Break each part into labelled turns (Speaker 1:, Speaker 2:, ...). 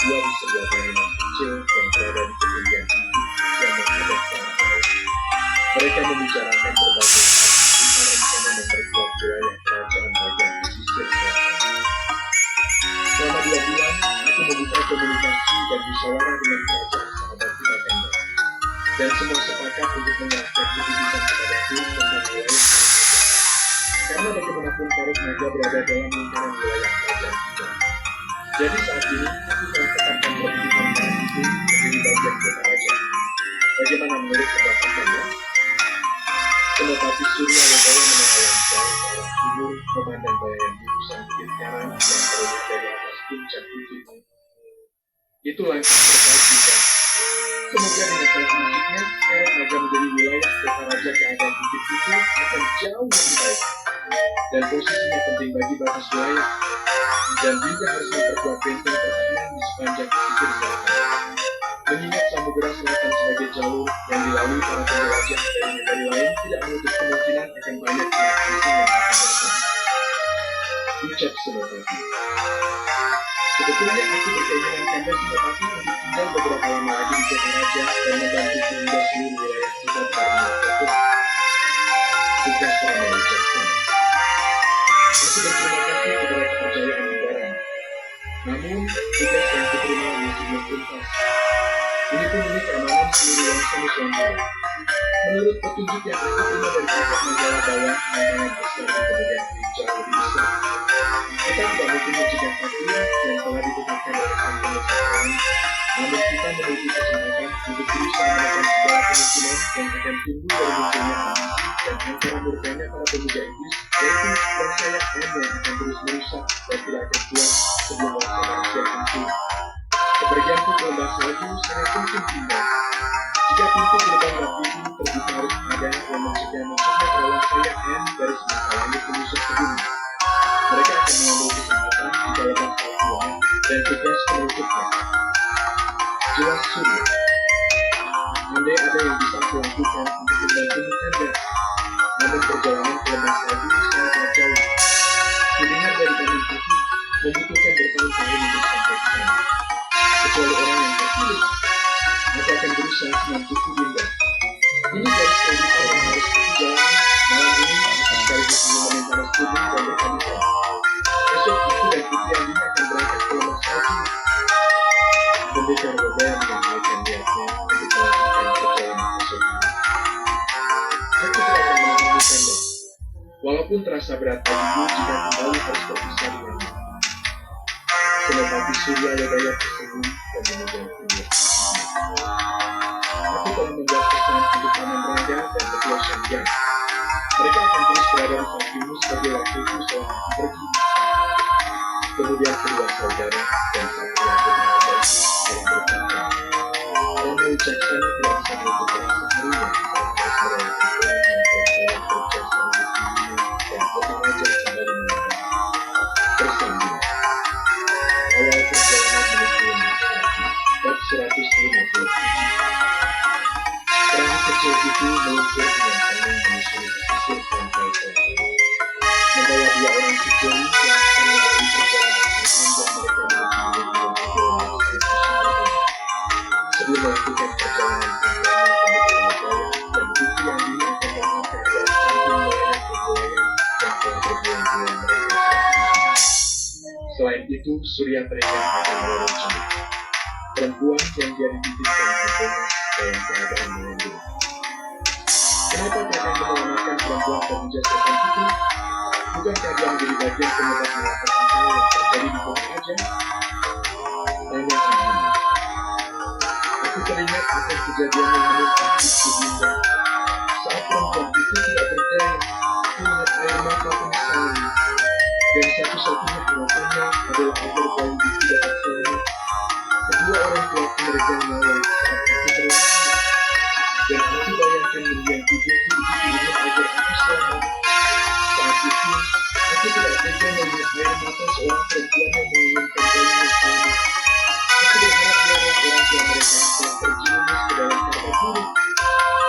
Speaker 1: berdua di sebuah bangunan kecil yang berada di ketinggian tinggi yang menghadap ke arah laut. Mereka membicarakan berbagai hal rencana memperkuat wilayah kerajaan bagian pesisir selatan. Selama 2 bulan, aku membuka komunikasi dan musyawarah dengan kerajaan sahabat kita Tenda, dan semua sepakat untuk menyerahkan keputusan kepadaku tentang wilayah kerajaan. Karena bagaimanapun Karuk Naga berada dalam lingkaran wilayah kerajaan kita. Jadi saat ini, aku telah tetapkan keputusan Karuk itu menjadi bagian kota raja. Bagaimana menurut pendapat Anda? Senopati Surya Wijaya menerang jauh ke arah timur, memandang bayangan gugusan bukit Karang yang terlihat dari atas puncak bukit. Itu langkah terbaik juga. Semoga dengan cara musiknya, Karuk Naga menjadi wilayah kota raja keadaan bukit itu akan jauh lebih baik. Dan posisinya penting bagi batas wilayah. Dan juga harus memperkuat benteng pertahanan di sepanjang pesisir selatan. Mengingat Samudera Selatan sebagai jalur yang dilalui para penjelajah dari negara lain tidak menutup kemungkinan akan banyak pihak asing yang akan datang. Ucap Senopati. Sebetulnya aku berkeinginan Kanda Senopati untuk tinggal beberapa lama lagi di kota raja dan membantu sehingga seluruh wilayah kita benar-benar fokus. Tugas Rama Wijaksana. Aku berterima kasih kepada kepercayaan negara. Namun, tugas yang diterima masih belum tuntas. Ini pun demi keamanan seluruh bangsa Nusantara. Menurut petunjuk yang aku terima dari pihak negara bawah, tantangan besar dan kemudian jauh lebih besar. Kita tidak mungkin mencegah takdir yang telah ditetapkan oleh Sang Penguasa. Namun kita memiliki kesempatan untuk berusaha menekan segala kemungkinan yang akan timbul dari munculnya ambisi dan ancara murkanya para pemuja Inggris, yaitu bangsa yang hanya akan terus merusak dan tidak akan puas sebelum bangsa manusia hancur. Kepergianku ke lembah salju sangat penting juga. Jika pintu gerbang batu itu terbuka harus ada yang mencegah masuknya adalah sayap N dari semesta langit menyusup ke bumi. Mereka akan mengambil kesempatan di lembah saljuan dan tugas menutupnya. Jelas sulit. Andai ada yang bisa aku lakukan untuk membantu Kanda, namun perjalanan ke lembah salju sangatlah jauh. Kudengar dari kanan kaki membutuhkan bertahun-tahun untuk sampai ke sana. Kecuali orang yang terpilih, aku akan berusaha semampuku Dinda. Ini garis kehidupan yang harus aku jalani malam ini aku sekaligus meminta restu dan berkabung. Besok aku dan Putri Andina akan berangkat ke lembah salju. Pendekar Wijaya menyampaikan niatnya untuk melanjutkan perjalanan esok hari. Aku tidak akan menunggu Kanda, walaupun terasa berat bagiku jika kembali harus berpisah denganmu. Senopati Surya Wijaya tersenyum dan memegang pundak. Aku telah membuat pesan untuk Paman Rangga dan Ketua Sanghyang. Mereka akan terus berada di sampingmu sebagai wakilku selama aku pergi. Kemudian kedua saudara dan Satria Raja saling berkata, Rama Wijaksana tidak bisa menutup rasa harunya saat harus merayakan orang yang telah selalu berjasa di dunia dan kota raja kembali meninggal. Bersambung. Awal perjalanan menuju lembah salju, bab 157. Perahu kecil itu meluncur dengan tenang menyusuri pesisir pantai selatan, membawa 2 orang sejoli yang akan melalui perjalanan terpanjang mereka menuju 20 kilometer dari pusat berbeda. Sebelum melakukan perjalanan panjang ke negeri Wijaya dan Putri Andina akan datang ke adalah samping wilayah perjalanan yang telah berbulan-bulan mereka selama. Selain itu, Surya teringat akan Roro. Perempuan yang dia dititipkan ke Bonas dalam keadaan mengandung. Kenapa dia akan menyelamatkan perempuan pemuja setan itu? Bukankah dia menjadi bagian penyebab malapetaka yang terjadi di kota raja? Tanya Andina. Aku teringat akan kejadian mengambil kaki Dinda. Saat perempuan itu tidak berdaya, melihat air mata penyesalan. Dan satu-satunya harapannya adalah agar bayi itu dapat selamat. Kedua orang tua meregang nyawa saat aku terlahir. Dan aku bayangkan mendiang tubuhku di hidupnya agar aku selamat. Saat itu, aku tidak tega melihat air mata seorang perempuan yang menginginkan bayinya selamat. Aku berharap dia orang tua mereka telah terjerumus ke dalam kata buruk.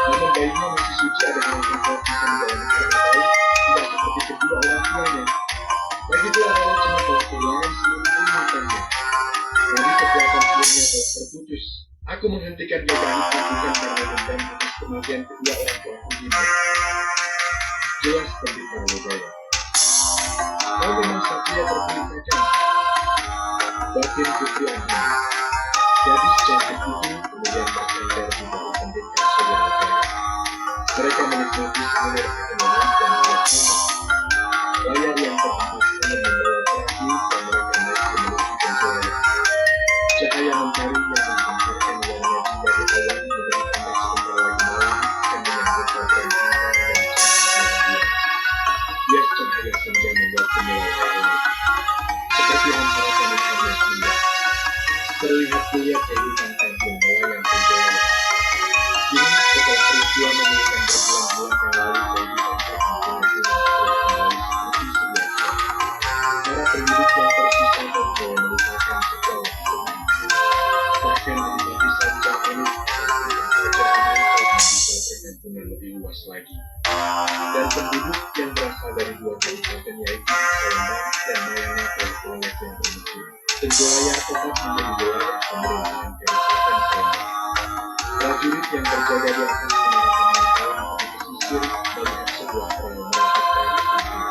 Speaker 1: Namun bayinya masih suci ada dalam kata bisa menjalani kata baik, tidak seperti kedua orang tuanya. Begitulah Roro cuma telah kehilangan seluruh ingatannya. Dari kekuatan terputus. Aku menghentikan yoga itu bukan karena dendam atas kematian kedua orang tuaku Dinda. Jelas pendekar Lodaya. Kau memang satria terpilih saja. Batin Putri Angin. Gadis cantik itu kemudian bersandar di bawah pendekar Surya Lodaya. Mereka menikmati seluruh ketenangan dan keyakinan. Layar yang terhembus hanya membawa perahu dan mereka naik menuju penjara. Cahaya mentari yang menghantarkan warna Dinda di awan memberi tanda sebentar lagi malam akan menyambut pagelaran bintang dan cantiknya dia. Bias cahaya senja membuat mulai terlihat seperti hamparan ikannya indah. Terlihat kulihat kehidupan kampung nelayan penjara. Kini setelah peristiwa memilukan berbulan-bulan yang lalu kehidupan perkampungan itu telah kembali seperti sedia kala. Para penduduk yang tersisa mulai melupakan segala kesedihan. Bahkan Adipati Sanca Enik melakukan kerajaan telah membuka perkampungan lebih luas lagi. Dan penduduk yang berasal dari dua kabupaten yaitu Palembang dan Mayana telah banyak yang bermukim. Tenggolaya tetap menjadi wilayah pemerintahan Kadipaten Palembang. Prajurit yang berjaga di atas menara pemantauan di pesisir melihat sebuah perahu merapat ke arah utara.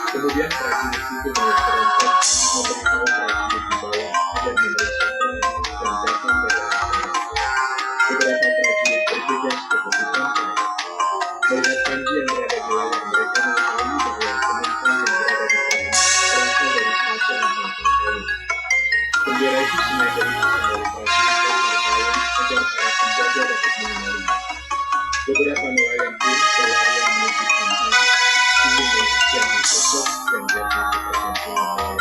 Speaker 1: Kemudian prajurit itu menyerempet memberitahu prajurit di bawah agar memeriksa perahu dan datang dari arah barat. Beberapa prajurit bergegas ke tepi pantai. Melihat Panji yang berada di layar, mereka mengetahui bahwa penumpang yang berada di perahu berasal dari kerajaan Bangkang Palu. Bendera itu sengaja dipasang oleh prajurit agar para penjaga dapat mengenalinya. Beberapa nelayan pun berlarian menuju pantai ingin melihat siapa sosok yang jatuh ke perkampungan nelayan.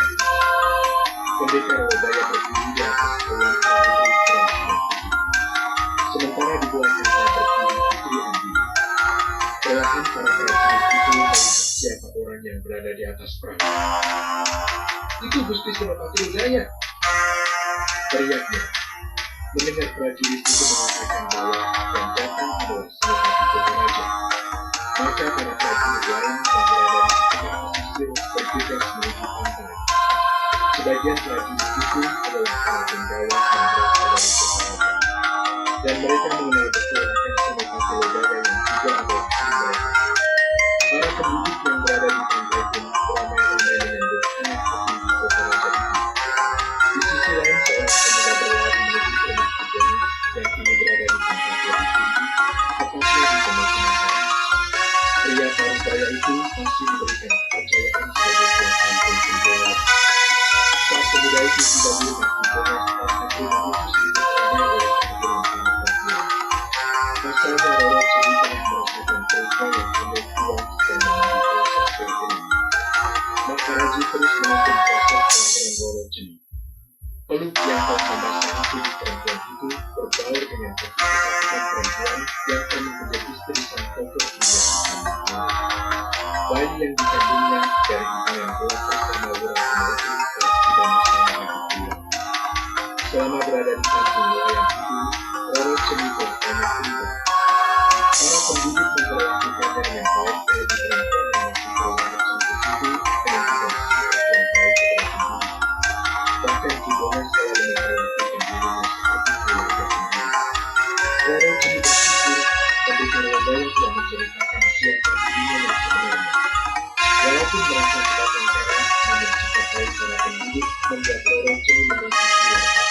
Speaker 1: Pendekar Lodaya berdiri di atas awan prajurit keras dan putih. Sementara di belakangnya berdiri Putri Angin. Perlahan para prajurit itu melihat siapa orang yang berada di atas perahu. Itu Gusti Senopati Lodaya, teriaknya. Mendengar prajurit itu mengatakan bahwa yang datang adalah Senopati Tokoraja, maka para prajurit lain yang berada di sekitar pesisir bergegas menuju pantai. Sebagian prajurit itu adalah para penggawa yang berasal dari Tokoraja, dan mereka mengenal betul akan Senopati Lodaya yang juga adalah mereka. Para penduduk yang berada di pantai pun beramai-ramai menyambut anak petinggi Tokoraja itu. Di sisi lain seorang pemuda berlari menuju rumah Kibonas yang kini berada di tempat lebih tinggi, tepatnya di pemukiman orang. Pria parubaya itu masih diberikan kepercayaan sebagai tuan kampung penjara. Saat pemuda itu tiba di rumah Kibonas, tampak rumah itu sedikit ramai oleh kehadiran para perempuan. Pasalnya Roro Ceni telah merasakan perutnya yang penuh puas dan menunggu proses kelahiran. Maka Raji terus menonton proses kelahiran Roro Ceni. Peluk yang telah membasahi tubuh perempuan itu berbaur dengan ketakutan perempuan yang telah menjadi istri sang tokoh hingga selama. Bayi yang dikandungnya dari ibu yang telah bersama Wurang Mereka telah tiba bersama ibu pulang. Selama berada di kampung nelayan itu, Roro Ceni telah banyak tinggal. Para penduduk memperlakukannya dengan baik terlebih perempuan yang masih terlihat cantik itu dengan juga sikap yang baik kepada penduduk. Bahkan Kibonas selalu memperlakukan dirinya seperti keluarga sendiri. Roro Ceni bersyukur pendekar Lodaya telah menceritakan siapa dirinya yang sebenarnya. Walaupun merasa sebatang kara, namun sikap baik para penduduk membuat Roro Ceni memiliki keluarga.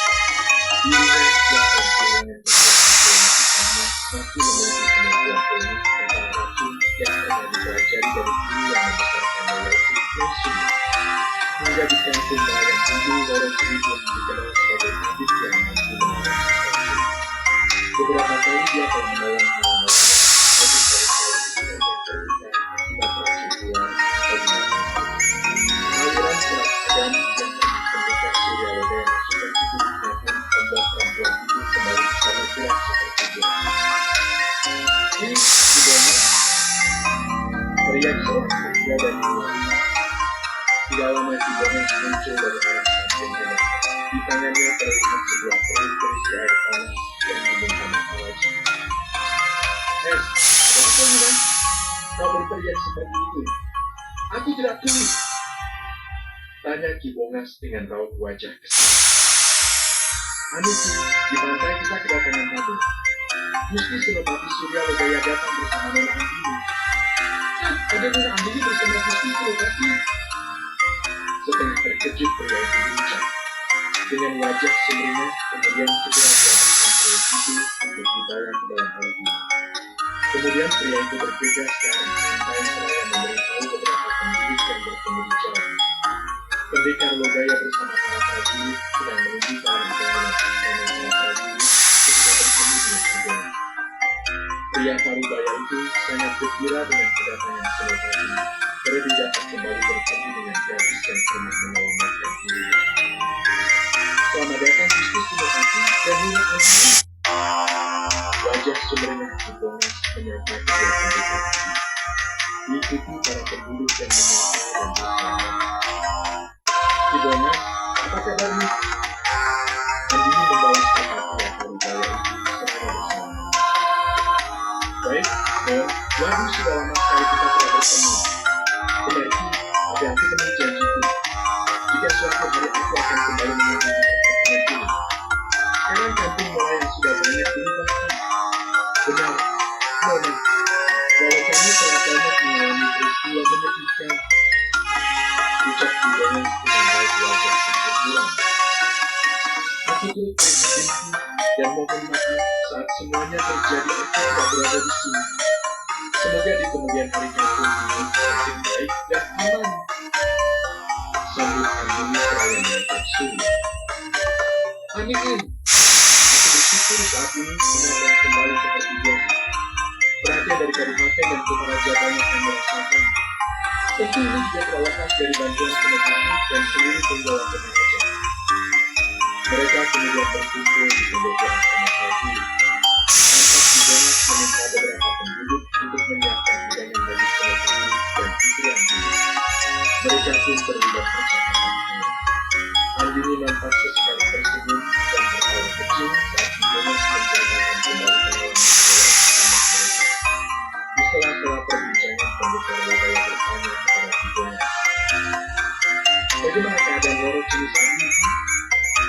Speaker 1: Dirinya yang telah kehilangan kekuatan masih memiliki kemampuan penuh tentang racun yang pernah dipelajari dari guru yang membesarkannya yaitu Maisumi. Hingga di kampung nelayan itu, Roro Ceni pun dikenal sebagai adik yang mampu mengalahkan racun. Beberapa kali dia telah menolong para nelayan, maupun dari kali yang terluka akibat racun ular atau binatang lain. Aliran surat Adam yang pernah pendekar Surya Lodaya masukkan itu digunakan membuat perempuan itu kembali bisa bergerak seperti biasa. Ini Kibonas, teriak seorang pemuda dari luar. Tidak lama Kibonas muncul dari arah samping rumah. Di tangannya terlihat sebuah perut berisi air panas yang diminta Maharaji. Ada apa Yunan? Kau berteriak seperti itu? Aku tidak tuli. Tanya Kibonas dengan raut wajah kesal. Anuku, di pantai kita kedatangan tamu. Mesti Senopati Surya Lodaya datang bersama Nona Andini. Ada Nona Andini bersama Gusti Senopati. Setengah terkejut pria itu berucap. Dengan wajah sumringah, kemudian segera dihabiskan proyek itu untuk dibawa ke dalam hal ini. Kemudian pria itu bergegas ke arah pantai seraya memberitahu beberapa penduduk yang bertemu di jalan. Pendekar Lodaya bersama para prajurit sedang menuju ke arah bangunan istana para prajurit ketika bertemu dengan Kidona. Pria Parubaya itu sangat gembira dengan kedatangan Senopati, karena dia dapat kembali bertemu dengan gadis yang pernah menyelamatkan dirinya. Selamat datang Gusti Senopati dan Nona Andini. Wajah sumringah Kidona menyapa kedua pendekar itu. Diikuti para penduduk yang menyapa dan bersama. Kidona, apa kabarnya? Andini membawa sapa pria Parubaya itu serta bersama. Baik, Don, waduh sudah lama sekali kita telah bertemu. Benarki, ada aku penuh janjiku. Jika suatu hari aku akan kembali mengunjungi perkampungan ini. Sekarang kampung mulai yang sudah banyak berubah. Benar, Nona, walau kami telah banyak mengalami peristiwa menyedihkan. Ucap Kidona dengan baik wajah berkurang. Aku turut prihatinku dan mohon maaf saat semuanya terjadi aku tidak berada di sini. Semoga di kemudian hari kampung ini semakin baik dan aman. Sambut Andini seraya mengangkat Surya. Amin. Aku bersyukur saat ini semua telah kembali seperti biasa. Perhatian dari Kadipaten dan Putra Raja banyak yang merasakan. Tentu ini juga tidak lepas dari bantuan Senopati dan seluruh penggawa kerajaan. Mereka kemudian berkumpul di pendopo astana prajurit. Tampak Kidona meminta beberapa penduduk untuk menyiapkan hidangan bagi Senopati dan Putri Andini. Mereka pun terlibat percakapan hangat. Andini nampak sesekali tersenyum dan tertawa kecil saat Kidona menceritakan kembali pengalaman mereka. Di sela-sela perbincangan, pendekar Lodaya bertanya kepada Kidona, bagaimana keadaan Roro Cini saat ini?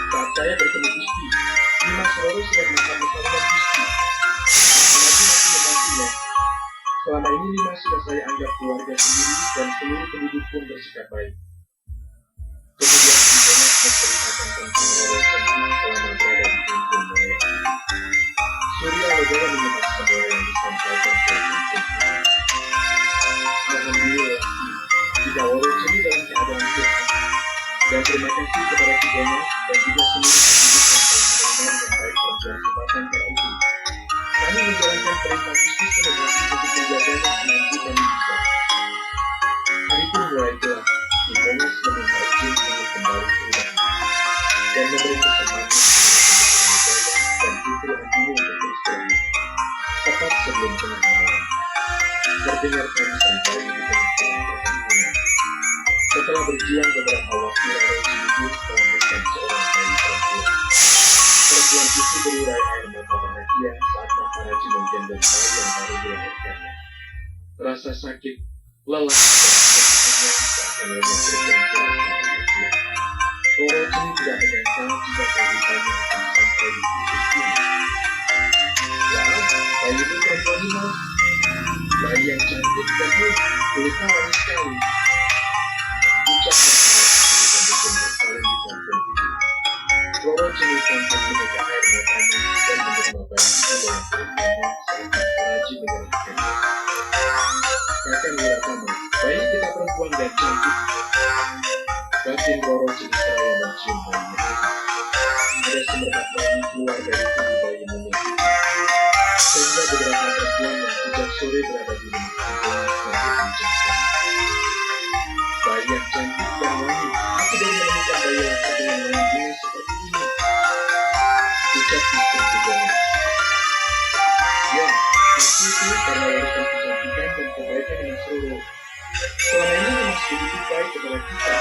Speaker 1: Saat saya bertemu Gusti, Nimas Roro sedang makan-makan Gusti. Apalagi masih membantunya. Selama ini Nimas sudah saya anggap keluarga sendiri dan seluruh penduduk pun bersikap baik. Kemudian Kidona menceritakan tentang Roro Cini selama berada di kampung Melayu. Surya Lodaya menyimak semua yang disampaikan oleh kampung. Alhamdulillah, jika Roro Cini dalam keadaan sehat. Dan terima kasih kepada Kidona dan juga seluruh penduduk yang telah menerima dengan baik bantuan sebatan para itu. Kami menjalankan perintah Gusti Senopati untuk menjaganya semampu kami bisa. Hari pun mulai gelap. Kidona meminta izin untuk kembali ke rumah dan memberi kesempatan kepada penduduk Lodaya dan Putri Andini untuk beristirahat. Tepat sebelum tengah malam, terdengar tangisan bayi di tengah-tengah perkampungan. Setelah berjuang beberapa waktu, Roro Cini telah melahirkan seorang bayi perempuan. Perempuan itu berurai air mata bahagia saat Maharaji menggendong bayi yang baru dilahirkannya. Rasa sakit, lelah, dan kesedihannya seakan lenyap berganti rasa bahagia. Roro Cini tidak menyangka jika kehidupannya akan sampai di titik ini. Wah, bayi itu perempuan Nimas. Bayi yang cantik dan kulitnya manis sekali. Ucap Maharaji dengan bersalin di kampung itu. Roro Cini tampak menegak air matanya dan menerima bayi itu dalam perutnya saat Maharaji menyerahkannya. Kakang Wiratama, bayi kita perempuan dan cantik. Batin Roro Cini seraya mencium bayinya itu. Ada semerbak bayi keluar dari tubuh bayi monyet itu. Sehingga beberapa perempuan yang sejak sore berada di rumah Kidona selalu menjengkelkan. Bayi yang cantik dan wangi, aku baru menemukan bayi laki dengan wanginya seperti ini. Ucap istri Kidona. Ya, pasti itu karena warisan kecantikan dan kebaikan Nimas Roro. Selama ini Nimas begitu baik kepada kita.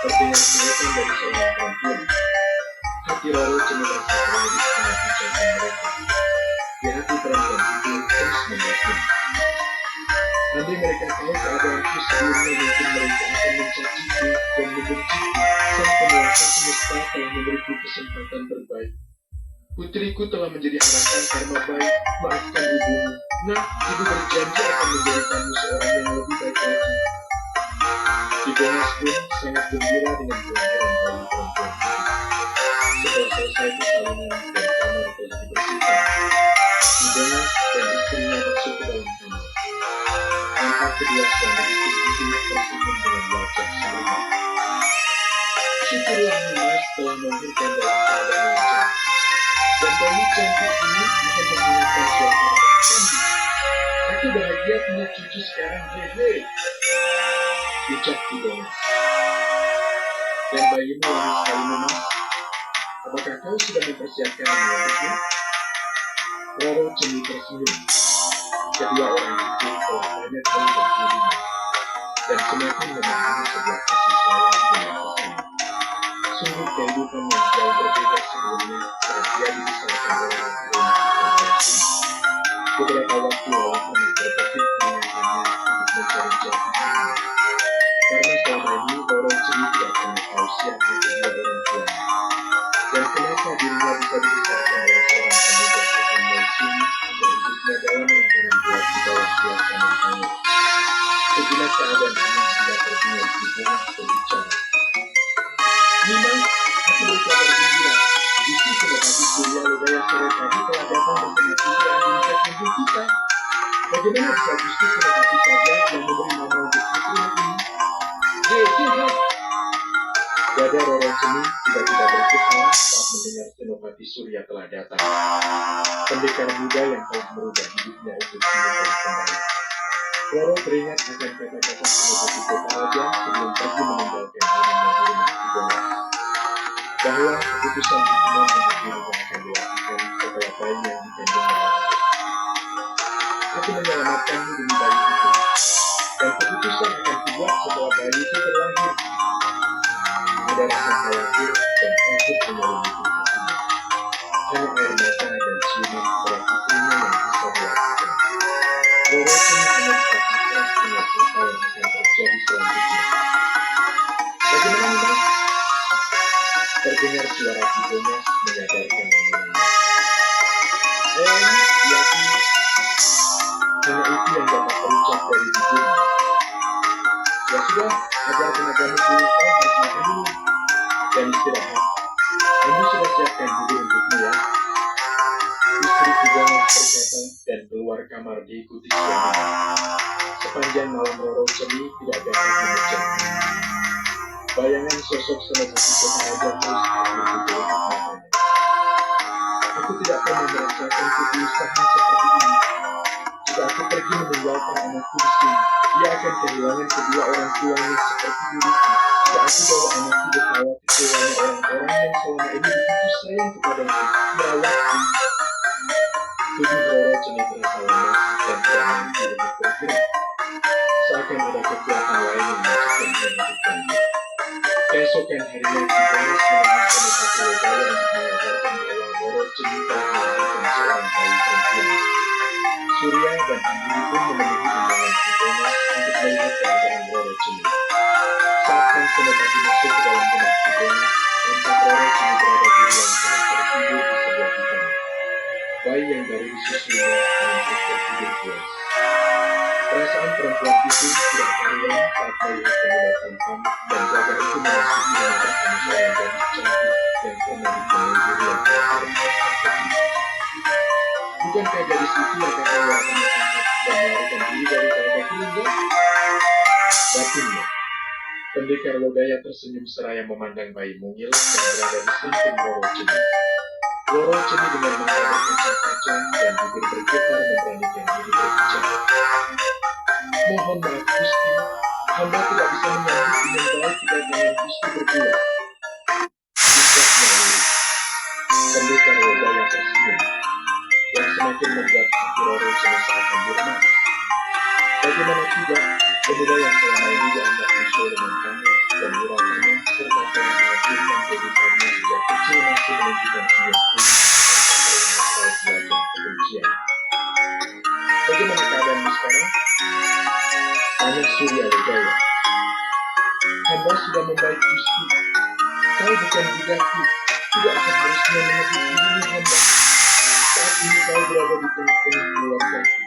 Speaker 1: Terdengar sengatan dari seorang perempuan. Hati Roro Cini merasa terlalu dengan ucapan mereka. Di hati perempuan itu terus membatin. Nanti mereka tahu keadaanku sebelumnya, mungkin mereka akan mencaciku dan membenciku sang penguasa Sang semesta telah memberiku kesempatan terbaik. Putriku telah menjadi harapan karma baik. Maafkan ibumu. Nak, ibu berjanji akan menjadikanmu seorang yang lebih baik lagi. Kibonas pun sangat gembira dengan kelahiran bayi perempuan itu. Setelah selesai persalinan dan kamar telah dibersihkan, Kibonas dan istrinya masuk ke dalam kamar. Nampak kedua suami istri itu tersenyum dengan wajah selidik. Syukurlah Nimas telah melahirkan dalam keadaan lancar. Dan bayi cantik ini bisa menggunakan suasana yang cantik. Aku bahagia punya cucu sekarang, hehe. Ucap Kibonas. Dan bayimu wangi sekali, Nimas. Apakah kau sudah mempersiapkan untuknya? Roro Cemi tersenyum. Kedua orang itu telah banyak kali berdirinya dan semakin memahami sebuah kasih sayang dengan pasangan. Sungguh kehidupan yang jauh berbeda sebelumnya saat dia dibesarkan oleh rumah Kibonas. Beberapa waktu lalu kami berpikir mengenainya untuk mencari jawabannya. Karena selama ini Roro Cemi tidak pernah tahu siapa kedua orang tuanya. Dan kenapa dirinya bisa dibesarkan oleh seorang pemuda asal Meisin yang hidupnya dalam langganan gelap di bawah suasana hangat. Sejenak keadaan ini tidak terdengar Kibonas berbicara. Nimas, aku berkabar gembira. Gusti Senopati Surya Lodaya sore tadi telah datang bersama Putri Andini Negeri kita. Bagaimana bisa Gusti Senopati saja yang memberi nama untuk putrinya ini? Jelas. Dada Roro Cemi tiba-tiba bergetar saat mendengar Senopati Surya telah datang. Pendekar muda yang telah merubah hidupnya untuk hidup kembali. Roro teringat akan kata-kata Senopati Kotaraja sebelum pergi meninggalkan dirinya di rumah Kibonas. Bahwa keputusan hukuman untuk dirinya akan dilakukan setelah bayi yang dikandungnya lahir. Aku menyelamatkanmu demi bayi itu. Dan keputusan akan dibuat setelah bayi itu terlahir. Ada rasa khawatir dan takut menyelimuti hatinya. Hanya air mata dan ciuman kepada putrinya yang bisa dilakukan. Roro Cemi hanya bisa pasrah dengan apa yang akan terjadi selanjutnya. Bagaimana Nimas? Terdengar suara Kibonas menyadarkan omongannya. Yaki, hanya itu yang dapat terucap dari bibirnya. Ya sudah, agar tenagamu pulih kau harus makan dulu dan istirahat. Kamu sudah siapkan bubur untukmu ya. Istri Kibonas berkata dan keluar kamar diikuti suaminya. Sepanjang malam Roro Cemi tidak dapat memecahnya. Bayangan sosok Senopati Kotaraja terus hadir di dalam matanya. Aku tidak pernah merasakan kegelisahan seperti ini. Jika aku pergi meninggalkan anakku di sini, dia akan kehilangan kedua orang tuanya seperti diriku. Jika aku bawa anakku berkawal kecewanya orang-orang yang selama ini begitu sayang kepadaku, merawatku. Tubuh Roro Cemi terasa lemas dan tidak mampu untuk bergerak. Seakan ada kekuatan lain yang mencegahnya untuk bangkit. Keesokan harinya Kibonas menemui Senopati Lodaya untuk mengabarkan bahwa Roro Cemi telah melahirkan seorang bayi perempuan. Surya dan Andini pun memenuhi undangan Kibonas untuk melihat keadaan Roro Cemi. Saat sang Senopati masuk ke dalam rumah Kibonas, nampak Roro Cemi berada di ruang tengah tertidur di sebelah hitam. Bayi yang baru disusuinya nampak tertidur pulas. Perasaan perempuan itu tidak karuan saat melihat pemuda tampan dan gagah itu memasuki rumah bersama seorang gadis cantik yang pernah ditemui di ruang tengah. Bukankah gadis itu yang kakak warna tangkap dan melarikan diri dari keluarga Kirungga? Batinnya, pendekar Lodaya tersenyum seraya memandang bayi mungil yang berada di samping Roro Cemi. Roro Cemi dengan mata berkaca-kaca dan bibir bergetar memberanikan diri berbicara. Mohon maaf Gusti, hamba tidak bisa menyambut dengan baik kedatangan Gusti berdua. Ucapnya lirih. Pendekar Lodaya tersenyum, yang semakin membuat hati Roro Cemi seakan diremas. Bagaimana tidak, pemuda yang selama ini dianggap musuh dengan kamu dan urapannya serta telah menghasilkan kehidupannya sejak kecil masih menunjukkan senyum ini tanpa melihat belajar kebencian. Bagaimana keadaanmu sekarang? Tanya Surya Lodaya. Hamba sudah membaik Gusti. Kau surgaku tidak seharusnya menyebut dirimu hamba. Saat ini kau berada di tengah-tengah keluargaku.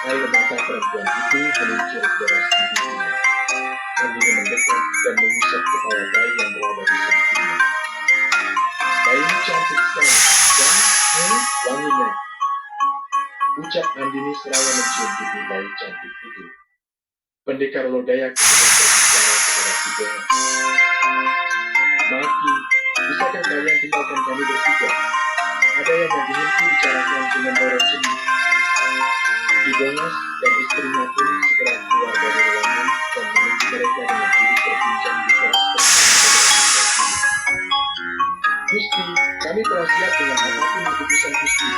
Speaker 1: Air mata perempuan itu meluncur deras di pipinya. Andini mendekat dan mengusap kepala bayi yang berada di sampingnya. Bayi ini cantik sekali dan wanginya, ucap Andini seraya mencium pipi bayi cantik itu. Pendekar Lodaya kemudian berbicara kepada si Bongas. Maaf Ki, bisakah kalian tinggalkan kami bertiga? Ada yang ingin bicarakan dengan Roro Ceni. Ki Bongas dan istrinya pun segera keluar dari ruangan dan menunggu mereka dengan diri berbincang di teras bersama beberapa kali. Gusti, kami telah siap dengan apapun keputusan Gusti.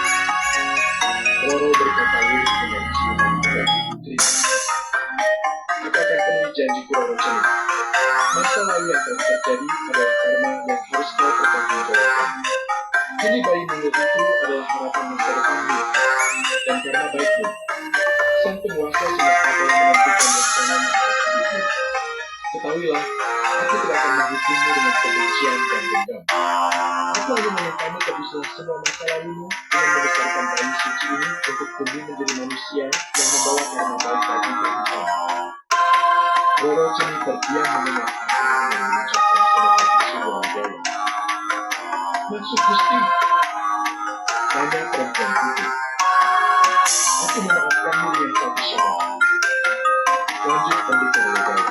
Speaker 1: Roro berkata lirih dengan ciuman bagi putri. Apakah penuhi janjiku Roro Ceni? Masa lalu yang telah terjadi adalah karma yang harus kau pertanggungjawabkan. Kini bayi mungil itu adalah harapan masa depanmu, dan karena baikmu, sang penguasa semesta telah menentukan rencananya atas hidupmu. Ketahuilah, aku tidak akan menghukummu dengan kebencian dan dendam. Aku hanya memintamu tebuslah semua masa lalumu dengan membesarkan bayi suci ini untuk tumbuh menjadi manusia yang membawa karma baik bagi kehidupan. Roro Ceni terdiam mendengar apa yang mengucapkan Senopati Suryawijaya. Maksud Gusti? Tanya perempuan itu. Aku memaafkanmu dengan satu syarat. Lanjut Pendekar Lodaya.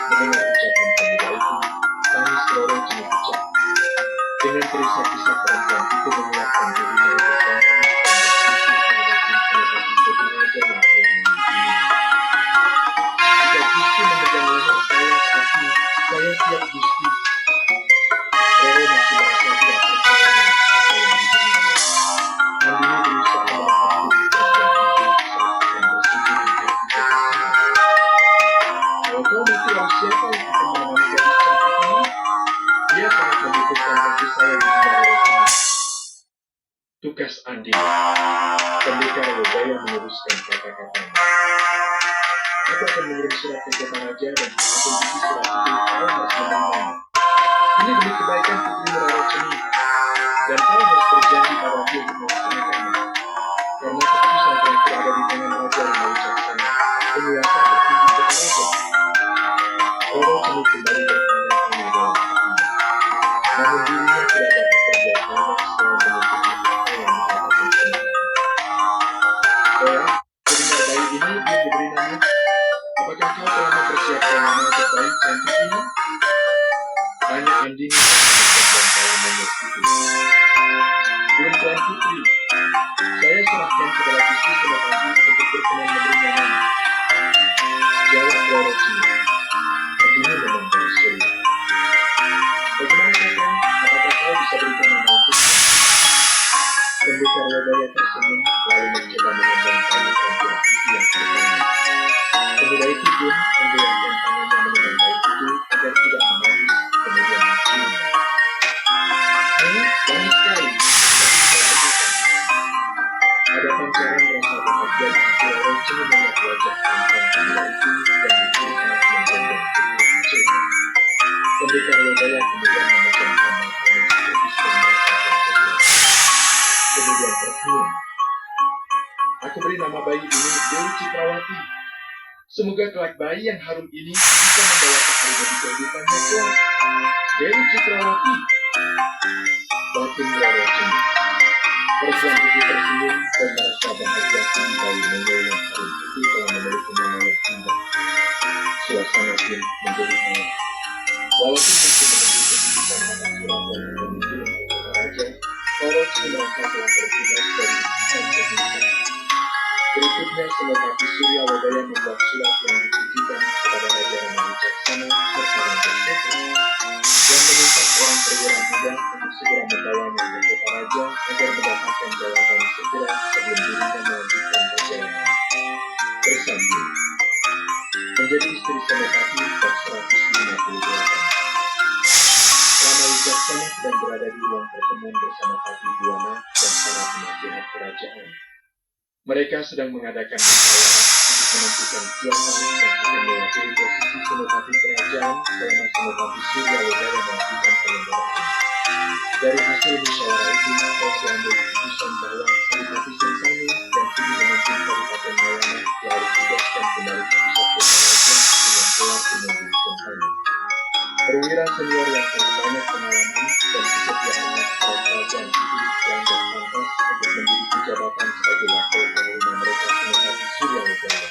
Speaker 1: Mendengar ucapan pemuda itu, tangis Roro Ceni pecah. Dengan terisak-isak perempuan itu mengeluarkan dirinya dari ruangan dan bersimpuh menghadapi Senopati Sodaraja yang telah mengunjunginya. Jika Gusti memegang leher saya saat ini, saya siap Gusti. Roro masih merasa tidak percaya dengan apa yang didengarnya. Andini berusaha menahan tubuh perempuan itu saat akan bersujud di kaki posisinya. Kalau kau mati lalu siapa yang akan menemani gadis cantik ini? Dia sangat membutuhkan kasih sayang di Roro Ceni. Tugas Andini. Pendekar Lodaya meneruskan kata-katanya. Aku akan mengirim surat ke Jotaraja dan apapun isi surat itu kau harus menerimanya. Ini demi kebaikan putrimu Roro Ceni, dan kau harus berjanji padaku untuk melaksanakannya. Karena keputusan terakhir ada di tangan Raja yang Wicaksana, penguasa tertinggi Jotaraja. Roro Ceni kembali bertanya-tanya dalam hatinya. Namun dirinya tidak dapat berbuat banyak selain mengikuti apa yang dikatakan Senopati. Oya, pendengar bayi ini belum diberi nama. Apakah kau telah mempersiapkan nama untuk bayi cantik ini? Tanya Andini dengan bayi monyet itu. Belum Tuan Putri, saya serahkan kepada Gusti Senopati untuk berkenan memberinya nama. Jawab Roro Ceni. Andini memandang Surya. Bagaimana kakang? Apakah kau bisa berikan nama untuknya? Pendekar Lodaya tersenyum lalu mencoba mengendong bayi perempuan itu yang bertanya. Pemuda itu pun menggoyangkan tangannya mengenai bayi itu agar tidak menangis, kemudian menciumnya. Wangi sekali, ada pancaran rasa bahagia di hati Roro Ceni melihat wajah tampan pemuda itu dan itu sangat menggendong putri kecilnya. Pendekar Lodaya kemudian memejamkan matanya seperti sedang merasakan sesuatu. Kemudian tersenyum. Aku beri nama bayi ini Dewi Citrawati. Semoga kelak bayi yang harum ini bisa membawa keharmonisan di kehidupannya kelak. Dewi Citrawati. Batin Roro Ceni. Perempuan itu tersenyum dan merasa bahagia tinggi bayi monyet yang harum itu telah memiliki nama yang indah. Suasana pun menjadi hangat. Walaupun masih menunggu keputusan atas surat yang akan dikirim ke Jotaraja, Roro Ceni merasa telah terbebas dari ikatan kegelisahan. Berikutnya, Senopati Suryawijaya membuat surat yang ditujukan kepada Raja Rama Wicaksana serta Raja Setra yang meminta seorang perwira muda untuk segera membawanya ke Jotaraja agar mendapatkan jawaban segera sebelum dirinya melanjutkan perjalanan. Bersambung. Menjadi istri Senopati bab 158. Rama Wicaksana sedang berada di ruang pertemuan bersama Pati Buana dan para penasihat kerajaan. Mereka sedang mengadakan musyawarah untuk menentukan siapa yang akan mewakili posisi senopati kerajaan selama senopati Suryawedaya melakukan pelenggaraan. Dari hasil musyawarah itu telah diambil keputusan bahwa Adipati Sentani yang kini memimpin Kabupaten Mayana telah ditugaskan kembali ke pusat kota raja dengan gelar Tumenggung Sentani. Perwira senior yang telah banyak pengalaman dan kesetiaannya kepada kerajaan itu dianggap pantas untuk menduduki jabatan sebagai wakil panglima mereka Senopati Suryawedaya.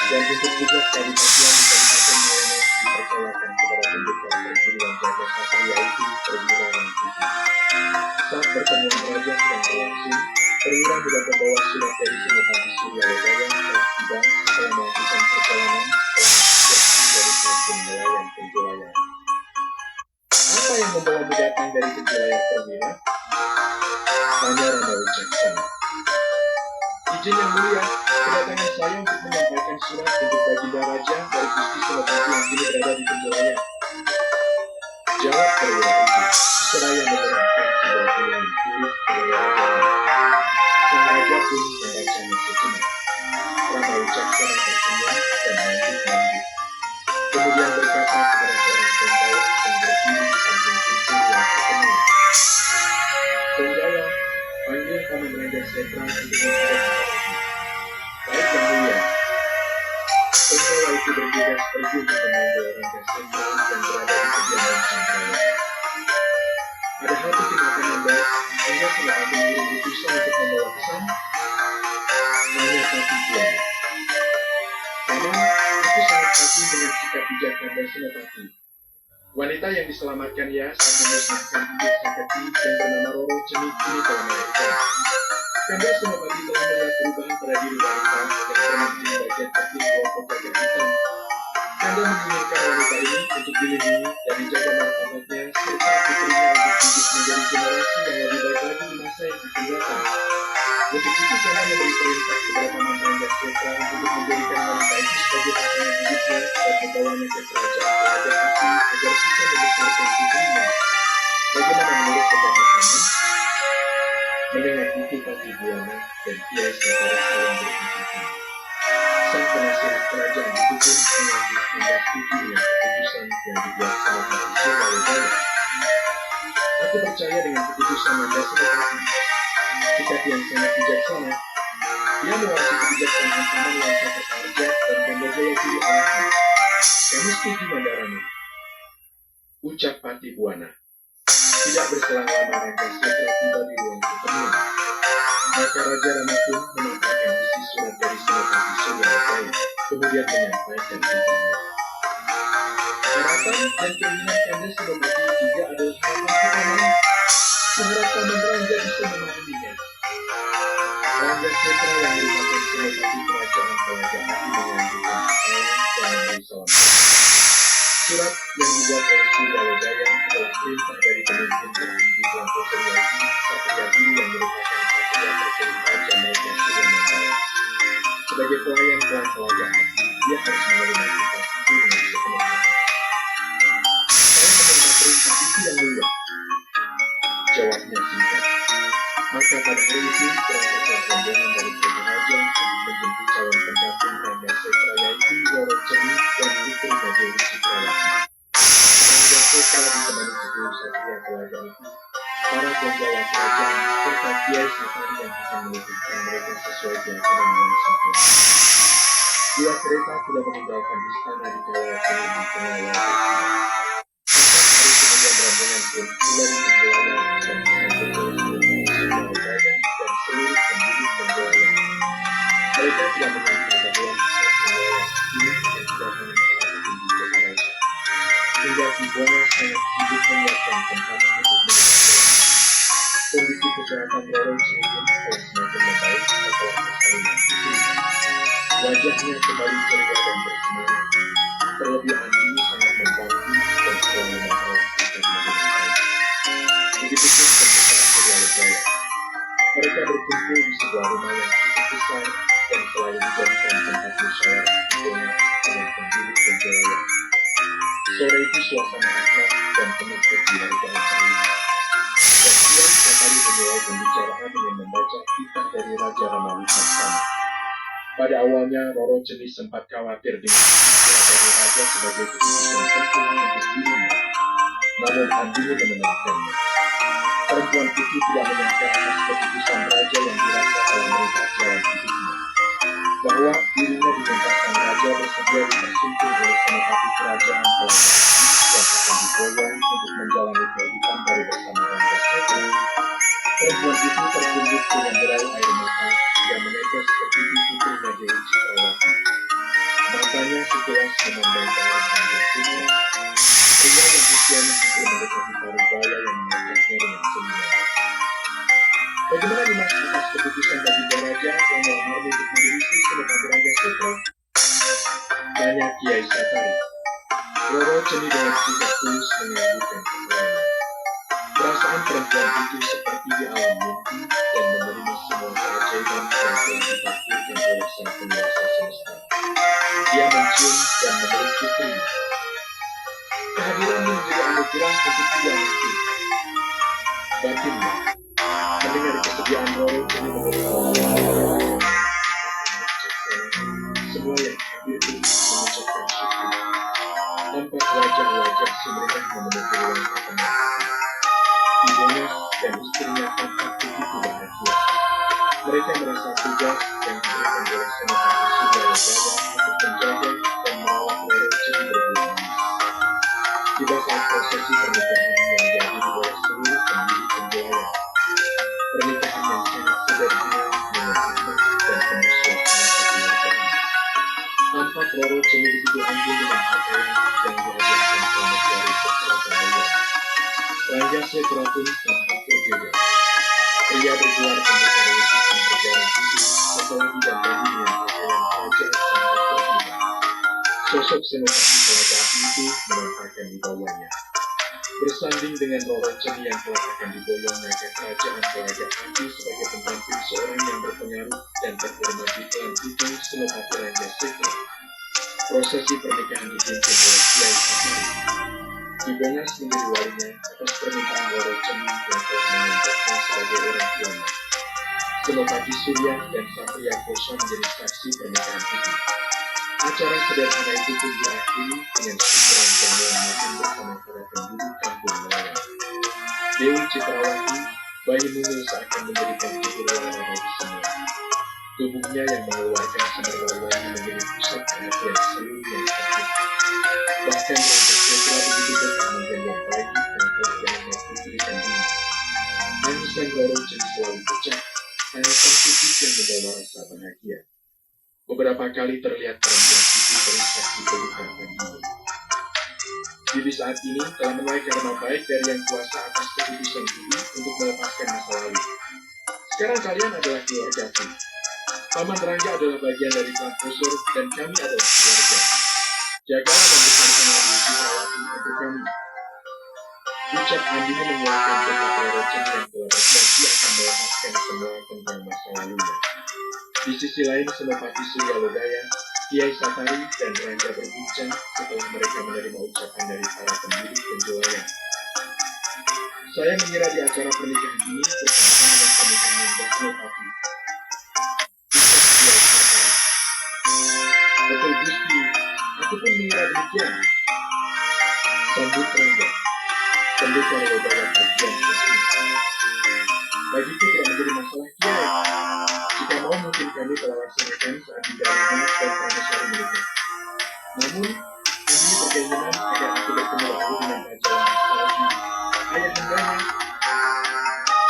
Speaker 1: Dan untuk tugas kadipatian di Kabupaten Mayana dipercayakan kepada pendekar perguruan jaga satria itu Perwira Rangkuti. Saat pertemuan raja sedang berlangsung, Perwira muda pembawa surat dari Senopati Suryawedaya telah tiba setelah melakukan perjalanan selama 3 hari dari kampung nelayan Penjelayan. Apa yang membawamu datang dari Penjelayan, Perwira? Tanya Rama Wicaksana. Izin yang mulia, kedatangan saya untuk menyampaikan surat untuk Baginda Raja dari Gusti Senopati yang kini berada di Penjelayan. Jawab Perwira itu, seraya menyerahkan sebuah pilihan tulis kepada Raja Rama. Sang Raja pun membacanya sejenak. Rama Wicaksana tersenyum dan mengangguk-angguk. Kemudian berkata kepada seorang pembawa yang berdiri di samping pintu ruang pertemuan. Penjaya, panggil Paman Raja Sentral untuk menghadap kepadaku. Baik yang mulia. Pembawa itu bergegas pergi untuk memanggil Raja Sentral yang berada di kediaman sang raja. Ada hal penting apa Nanda sehingga Senopati mengirim utusan untuk membawa pesan? Tanya Pati Buana. Paman, aku sangat kagum dengan sikap bijak Kanda Senopati. Wanita yang diselamatkan ya saat memusnahkan hidup Saketi yang bernama Roro Cemik ini telah melahirkan. Kanda Senopati telah melihat perubahan pada diri wanita yang pernah menjadi bagian penting kelompok gagak hitam. Kanda menginginkan wanita ini untuk dilindungi dari jaga martabatnya serta putrinya untuk hidup menjadi generasi yang lebih baik lagi di masa yang akan datang. Untuk itu Kanda memberi perintah kepada Paman Rangga Setra untuk menjadikan wanita itu sebagai pasangan hidupnya dan membawanya ke kerajaan Kerajaan Asli agar bisa membesarkan putrinya. Bagaimana menurut pendapat Paman? Mendengar itu Pati Buana dan Kiai Sentara saling berhenti. Sang penasihat kerajaan itu pun mengambil tindak setuju dengan keputusan yang dibuat Senopati Suryawedaya. Aku percaya dengan keputusan Nanda Senopati. Sikap yang sangat bijaksana. Dia mewarisi kebijaksanaan Paman Langsa Kertarja dan Ganda Jayagiri ayahnya. Kami setuju Nanda Rama. Ucap Pati Buana. Tidak berselang lama Rangga Setra tiba di ruang pertemuan. Maka Raja Rama pun memaparkan isi surat dari Senopati Suryawedaya, kemudian menyampaikan tentangnya. Harapan dan keinginan Kanda Senopati juga adalah harapan Paman. Mengharap Paman Rangga bisa memahaminya. Rangga Setra yang merupakan Senopati Kerajaan Kerajaan Hati menganjurkan kepala dan memberi salam. Surat yang dibuat oleh Suryawedaya adalah perintah dari pemimpin tertinggi kelompok Suryawati, Satria Biru yang merupakan satria terpilih raja mereka Suryamandala. Sebagai pelayan kerajaan, dia harus menerima perintah itu dengan sepenuh hati. Saya menerima perintah itu yang mulia. Jawabnya singkat. Maka pada hari itu berangkatlah rombongan dari Kota Raja untuk menjemput calon pendamping Rangga Setra yaitu Roro Cemik dan putrinya Dewi Sukrawati. Rangga Setra ditemani 10 satria telaga itu, para pembawa kerajaan serta kiai satari yang akan menitipkan mereka sesuai keyakinan Langsa Kerajaan. 2 kereta sudah meninggalkan istana di kawal pengawal pengawal. Kemudian rombongan pun mulai Penjelayan dan disambut oleh Suryawedaya dan seluruh penduduk Penjelayan. Mereka tidak menyangka bahwa pusat Penjelayan ini akan didatangi para petinggi kota raja. Hingga Ki Buana sangat sibuk menyiapkan tempat untuk menginap. Kondisi kesehatan Roro Cemik pun telah semakin membaik setelah persalinan itu. Wajahnya kembali ceria dan bersemangat. Terlebih Andi sangat membantu dan selalu memperhatikan baik. Begitupun pendekar Suryawedaya. Mereka berkumpul di sebuah rumah yang cukup besar dan selalu dijadikan tempat musyawarah hubungan dengan penduduk Penjelayan. Sore itu suasana akrab dan penuh kekeluargaan saling. Dan Kiai Satari memulai pembicaraan dengan membaca kitab dari Raja Rama Wicaksana. Pada awalnya, Roro Jeni sempat khawatir dengan istilah dari raja sebagai keputusan penting untuk dirinya. Namun Andini menenangkannya. Perempuan itu tidak menyangka atas keputusan raja yang dirasa telah merubah jalan hidupnya. Bahwa dirinya diminta sang raja bersedia dipersunting oleh senopati kerajaan Kelapa yang akan diboyong untuk menjalani kehidupan baru bersama Rangga Seta. Perempuan itu tertunduk dengan derai air mata yang menetes ke pipi putrinya Dewi Citrawati. Matanya sekilas memandang ke arah Rangga Seta, pria yang usianya hampir mendekati parubaya yang menatapnya dengan senyuman. Bagaimana Dimas atas keputusan Baginda Raja yang melamar untuk menjadi senopati Rangga Seta? Tanya Kiai Satari. Roro Jeni dengan sikap tulus menganggukkan kepalanya. Perasaan perempuan itu seperti di alam mimpi dan menerima semua keajaiban yang telah ditakdirkan oleh sang penguasa semesta. Dia mencium dan memeluk putrinya. Kehadiranmu menjadi anugerah untuk tiga anak. Baginda, mendengar kesediaan Roro Jeni mengucapkan semua yang hadir itu mengucapkan syukur. Tampak wajah-wajah sumringah memenuhi ruang pertemuan. Ibunya dan istrinya tampak begitu bahagia. Mereka merasa tugas yang diberikan oleh Senopati Suryawardana untuk menjaga dan merawat Roro Jeni berbulan manis. Tiba saat prosesi pernikahan yang diadili oleh seluruh pendiri penjualan. Pernikahan yang sangat sederhana dengan hikmat dan penuh suasana kekeluargaan. Tampak Roro Jeni begitu anggun dengan pakaian yang dihadiahkan pramugari secara Rangga Seta pun tampak berbeda. Pria bergelar pendekar wujud yang berdarah putih setelah didandangi dengan pakaian kerajaan sampai tertiba. Sosok senopati kerajaan itu menampakkan di bawahnya. Bersanding dengan Roro Jeni yang telah akan diboyongnya ke kerajaan Telaga Api sebagai pendamping seorang yang berpengaruh dan terhormat di klan itu Senopati Rangga Seta. Prosesi pernikahan dipimpin oleh Kiai Satari. Dibongas menjadi walinya atas permintaan Roro Jeni yang telah menganggapnya sebagai orang tuanya. Senopati Surya dan Satria Koso menjadi saksi pernikahan itu. Acara sederhana itu pun diakhiri dengan syukuran jamuan makan bersama para penduduk kampung nelayan. Dewi Citrawati, bayi mungil seakan menjadikan figur warna bagi semua. Tubuhnya yang mengeluarkan semerawainya menjadi pusat perhatian seluruh yang sakit. Bahkan Rangga Seta begitu betah menggendong bayi yang telah dianggap putri kandungnya. Tangisan Roro Jeni selalu pecah, tangisan putih yang membawa rasa bahagia. Beberapa kali terlihat perempuan itu terikat di pelukan Andini. Di saat ini telah menuai karma baik dari yang kuasa atas keputusan ini untuk melepaskan masa lalu. Sekarang kalian adalah keluargaku. Paman Rangga adalah bagian dari klan Kosor dan kami adalah keluarga. Jagalah dan besarkanlah Dewi Citrawati untuk kami. Ucap Andini mengeluarkan tekad Roro Jeni yang telah berjanji akan melepaskan semua tentang masa lalunya. Di sisi lain, Senopati Suryawardana, Kiai Satari, dan Rangga berbincang setelah mereka menerima ucapan dari para pendiri penjualan. Saya mengira di acara pernikahan ini bersamaan dengan pernikahan yang Senopati. Ucap Kiai Satari. Betul Gusti, aku pun mengira demikian. Sambut Rangga. Pendekar Wardana terdiam sejenak. Bagiku tidak menjadi masalah Kiai. Jika mau mungkin kami telah laksanakan saat di dalam dan Prameswari menikah. Namun, Andini berkeinginan agar aku bertemu dahulu dengan Raja Langit ayah hendaknya.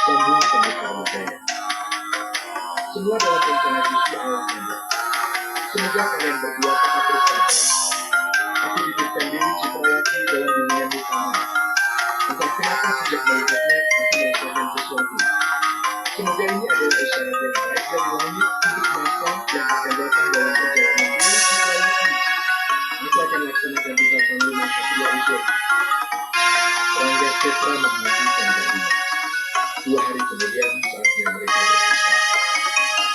Speaker 1: Sambung pendekar Wardana. Semua dalam rencana Gusti Allah Anda. Semoga kalian berdua tetap bersabar. Aku dititipkan Dewi Citrawati dalam dunia utama. Entah kenapa sejak melihatnya aku merasakan sesuatu. Semoga ini adalah isyarat yang baik dari langit untuk masa yang akan datang dalam perjalanan Dewi Citrawati. Aku akan laksanakan titapan lunas Satria Unsur. Rangga Seta menghentikan darinya. 2 hari kemudian saatnya mereka berpisah.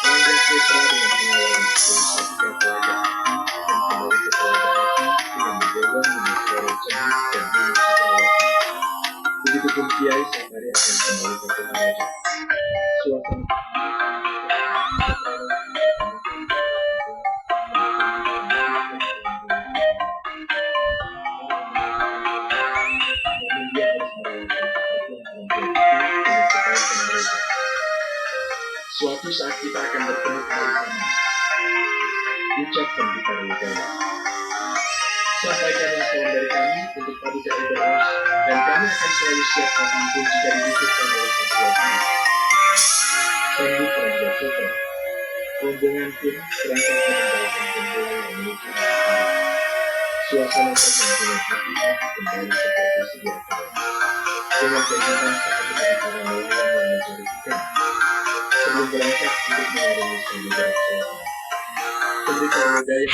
Speaker 1: Rangga Seta dengan pengawalan 10 Satria Telaga Api akan kembali ke Telaga Api dengan membawa Dimas Roro Jeni dan Dewi Citrawati. Begitupun Kiai Satari akan kembali ke Toraja. Suasana Suatu saat kita akan bertemu kembali kami, ucap pendeta Rodaya. Sampaikanlah salam dari kami untuk Paduka Eberos, dan kami akan selalu siap kapanpun jika dibutuhkan oleh satuan ini. Sambut Raja Kota. Rombongan pun berangkat meninggalkan pembola yang menuju Makassar. Suasana perkampungan hati kembali seperti sedia kala. Dengan kehidupan seperti para nelayan yang mencari ikan. Sebelum berangkat untuk mengarungi Samudra Selatan, pendeta Rodaya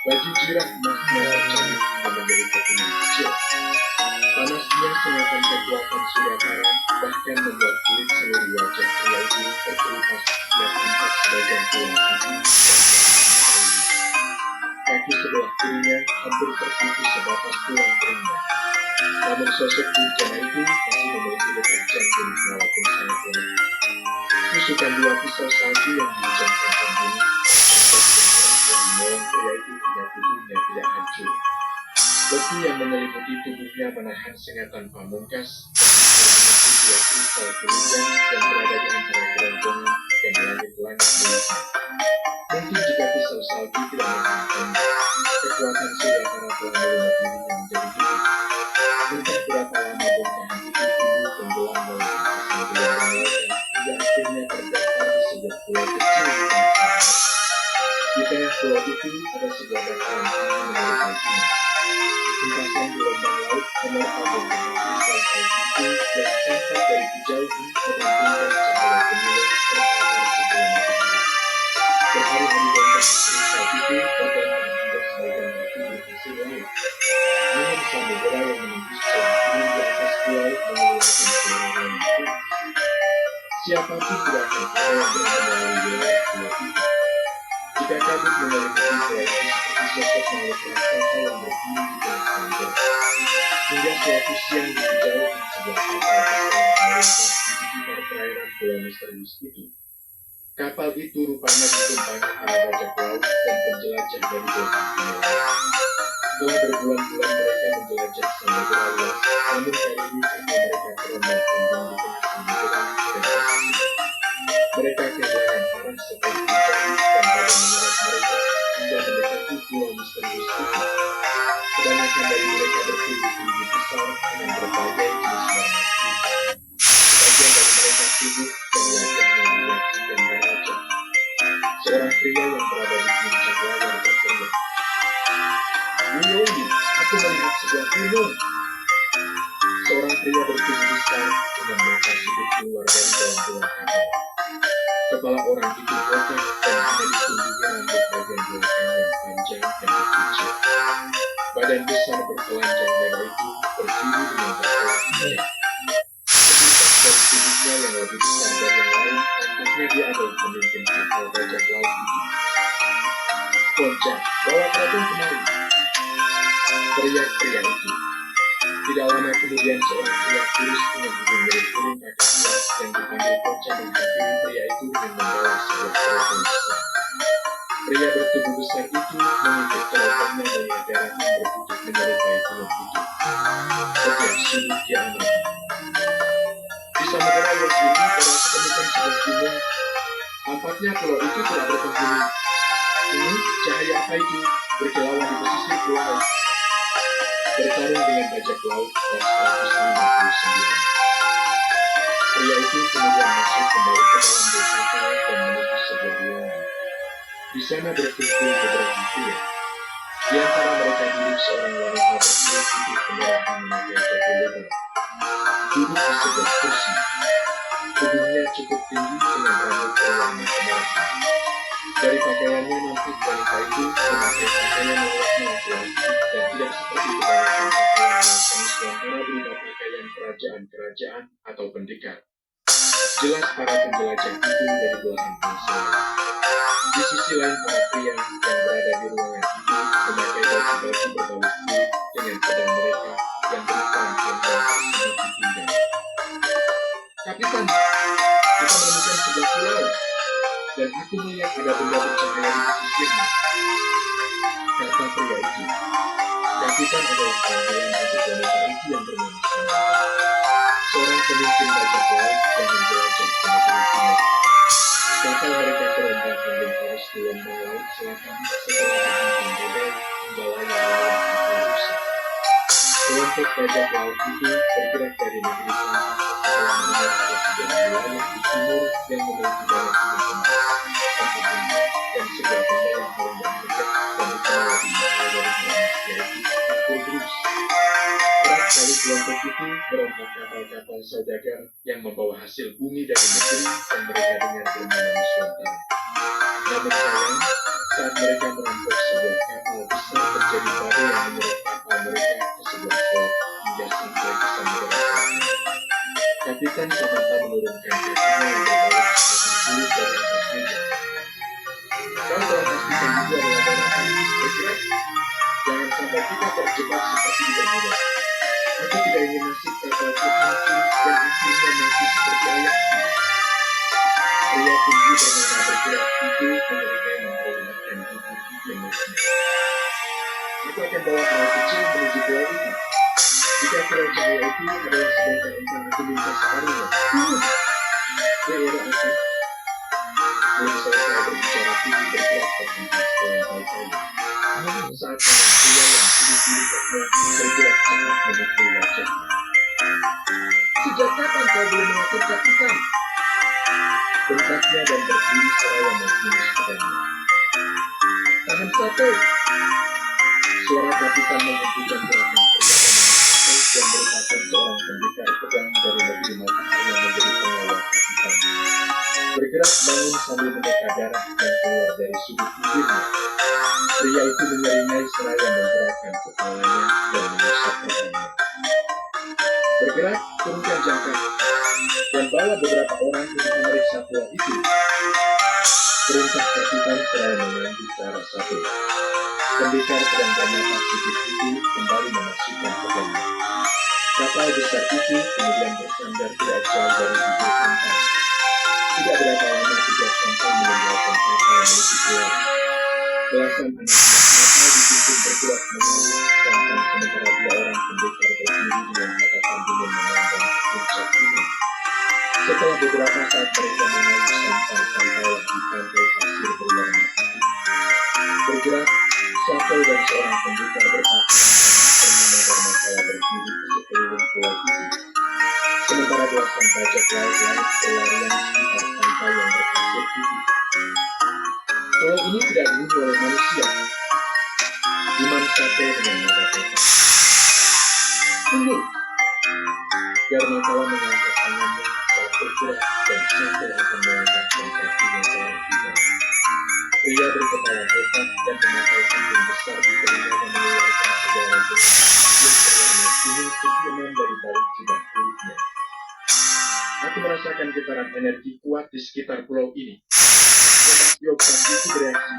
Speaker 1: baju jirah emas merah cantik dan menjadi ketunan kecil. Panasnya sengatan kekuatan Sudakara bahkan membuat kulit seluruh wajah pria itu terkelupas dan tampak sebagian tulang pipi dan jari. Kaki sebelah kirinya hampir terputus sebatas tulang keringnya. Namun sosok bencana itu masih memiliki detak jantung walaupun sangat lemah. Tusukan dua pisau salju yang dihujamkan pembunuh menolong pria itu hingga tubuhnya tidak hancur. Besi yang menyelimuti tubuhnya menahan sengatan pamungkas dan dua kristal kelindan yang berada di antara kerongkongan dan langit-langit miliknya. Mungkin jika pisau salju tidak menghantamnya, kekuatan Sudakara telah melumat dirinya menjadi hidup. Entah berapa lama bongkahan itu timbul tenggelam dalam angkasa gelombang lautan hingga akhirnya terdampar di sebuah pulau kecil di tengah samudera. Di tengah pulau itu ada sebuah dataran tinggi menyerupai sungai. Hentasan gelombang laut menerpa bongkahan kristal salju itu dan tampak dari kejauhan membentangkan cahaya gemilang terpapar sebelah matahari. Berhari-hari bongkahan kristal itu terbentang hingga sebagian batu berhasil laut. Angin samudera yang menembus celah gunung di atas pulau mengeluarkan suara yang keras. Siapapun tidak akan ada yang berani melalui wilayah pulau itu. Jika kabut menyelimuti pulau itu seperti sosok makhluk raksasa yang berdiri di tengah samudera. Hingga suatu siang di kejauhan sebuah kapal besar melintas di sekitar perairan pulau misterius itu. Kapal itu rupanya ditumpangi para bajak laut dan penjelajah dari belahan dunia. Telah berbulan-bulan mereka menjelajah samudera luas, namun kali ini kapal mereka terombang-ambing di tengah samudera dan Pasifik. Mereka kehilangan arah seperti jari dan badan menyeret mereka hingga mendekati pulau misterius itu. Kebanyakan dari mereka bertubuh-tubuh besar dengan berbagai jenis warna kulit. Sebagian dari mereka sibuk dan wajahnya menyaksikan daraja. Seorang pria yang berada di puncak layar berteriak, "Wiyoni, aku melihat sebuah gunung." Seorang pria bertubuh besar dengan mata sibuk keluar dari dalam ruang kapal. Kepala orang itu botak dan hanya ditumbuhi rambut bagian belakang yang panjang dan berkuncir. Badan besar bertelanjang dada itu berdiri dengan berkelak indah. Sepintas dari tubuhnya yang lebih besar dari yang lain, tampaknya dia adalah pemimpin kapal bajak laut itu. "Ponca, bawa Prabu kemari," teriak pria itu. Tidak lama kemudian seorang pria kurus dengan hidung mirip burung kakak tua yang dipanggil Ponca menghampiri pria itu dengan membawa sebuah teropong besar. Pria bertubuh besar itu mengikut teropongnya melihat daratan berbuntut menyerupai gunung itu. Setiap sudut dia amati. Di samudera luas ini terdapat temukan sebuah gunung. Nampaknya pulau itu tidak berpenghuni. Ini cahaya apa itu berkilauan di pesisir pulau, bertarung dengan bajak laut dan 159. Pria itu kemudian masuk kembali ke dalam desanya dan menuju sebuah ruangan. Di sana berkumpul beberapa pria. Di antara mereka duduk seorang wanita berkulit putih kemerahan memakai topi lebar. Duduk di sebuah kursi. Tubuhnya cukup tinggi dengan rambut berwarna kemerahan. Dari pakaiannya nampak wanita itu memakai pakaian warna laki-laki dan tidak seperti kebanyakan pakaian yang Nusantara berupa pakaian kerajaan-kerajaan atau pendekar. Jelas para penjelajah itu dari belahan bangsa. Di sisi lain para pria yang berada di ruangan itu memakai baju-baju berbalut kulit dengan pedang mereka yang berukuran panjang sangat pinggang. Kapitan, kita menemukan sebuah pulau dan aku melihat ada benda bercahaya di pesisirnya, kata pria itu. Kapitan adalah panggilan untuk wanita itu yang bernama Sandra, seorang pemimpin bajak laut yang menjelajah ke negeri timur. Kapal mereka terombang-ambing arus gelombang laut selatan setelah berhenti badai membawa yang kapal rusak. Kelompok bajak laut itu bergerak dari negeri selatan setelah mendengar ada sebuah wilayah di timur yang memiliki banyak gunung emas, dan sebuah benda yang paling berharga dan dikenal lebih mahal dari emas, yaitu Apple Bruce. Kerap kali kelompok itu merombak kapal-kapal saudagar yang membawa hasil bumi dari negeri yang mereka dengar bernama Nusantara. Namun sayang, saat mereka merampok sebuah kapal besar terjadi badai yang menyeret kapal mereka ke sebuah selat hingga sampai ke samudera selatan. Kapitan Samantha menurunkan kakinya yang berbalik seperti kulit dari atas meja. Kau telah pastikan itu adalah daratan bergerak. Jangan sampai kita terjebak seperti di Bermuda. Aku tidak ingin nasib kapalku hancur dan akhirnya mati seperti ayahku. Pria tinggi bernama bergerak itu menyeringai memperlihatkan gigi gemuknya. Aku akan bawa perahu kecil menuju pulau itu. Jika pulau cahaya itu adalah sebongkah entang aku minta separuhnya. Era aku. Belum selesai berbicara tinggi bergerak terhempas ke lantai kayu. Saat tangan pria yang duduk-duduk bergerak cepat memukul wajahnya. Sejak kapan kau belum mengatur kapitan? Bentaknya dan berdiri seraya menghunus pedangnya. Tahan satu. Suara kapitan menghentikan gerakan pria yang merupakan seorang pendekar pedang dari negeri Mataram yang menjadi pengawal kapitan. Bergerak bangun sambil meneka darah dan keluar dari sudut bibirnya. Pria itu menyeringai seraya menggerakkan kepalanya dan mengusap pedangnya. Bergerak, turunkan jangkar dan bawa beberapa orang untuk memeriksa pulau itu. Perintah kapitan seraya mengambil ke arah satu. Pendekar pedang bermata sipit itu kembali memasukkan pedangnya. Kapal besar itu kemudian bersandar tidak jauh dari bibir pantai. Tidak berapa lama tiga sampai meninggalkan kapal menuju pulau. Belasan anak kapal disusun bergerak menolak sampan sementara dua orang pendekar berdiri dengan mata pandangan memandang ke puncak gunung. Setelah beberapa saat mereka mengayu sampailah di pantai pasir berwarna putih. Bergerak, Safel dan seorang pendekar berpakaian bernama Dharmakala berdiri di sekeliling pulau itu. Sementara belasan bajak laut berlarian di sekitar pantai yang berpasir putih. Pulau ini tidak dihuni oleh manusia. Iman Safel dengan nada tepat. Tunggu. Dharmakala mengangkat tangannya saat bergerak dan Safel akan melangkahkan kakinya ke arah kita. Pria berkepala botak dan memakai kancing besar di telinga mengeluarkan sebuah ranting yang berwarna kuning keenam dari balik jubah kulitnya. Aku merasakan getaran energi kuat di sekitar pulau ini. Kompas Yogyakarta itu bereaksi.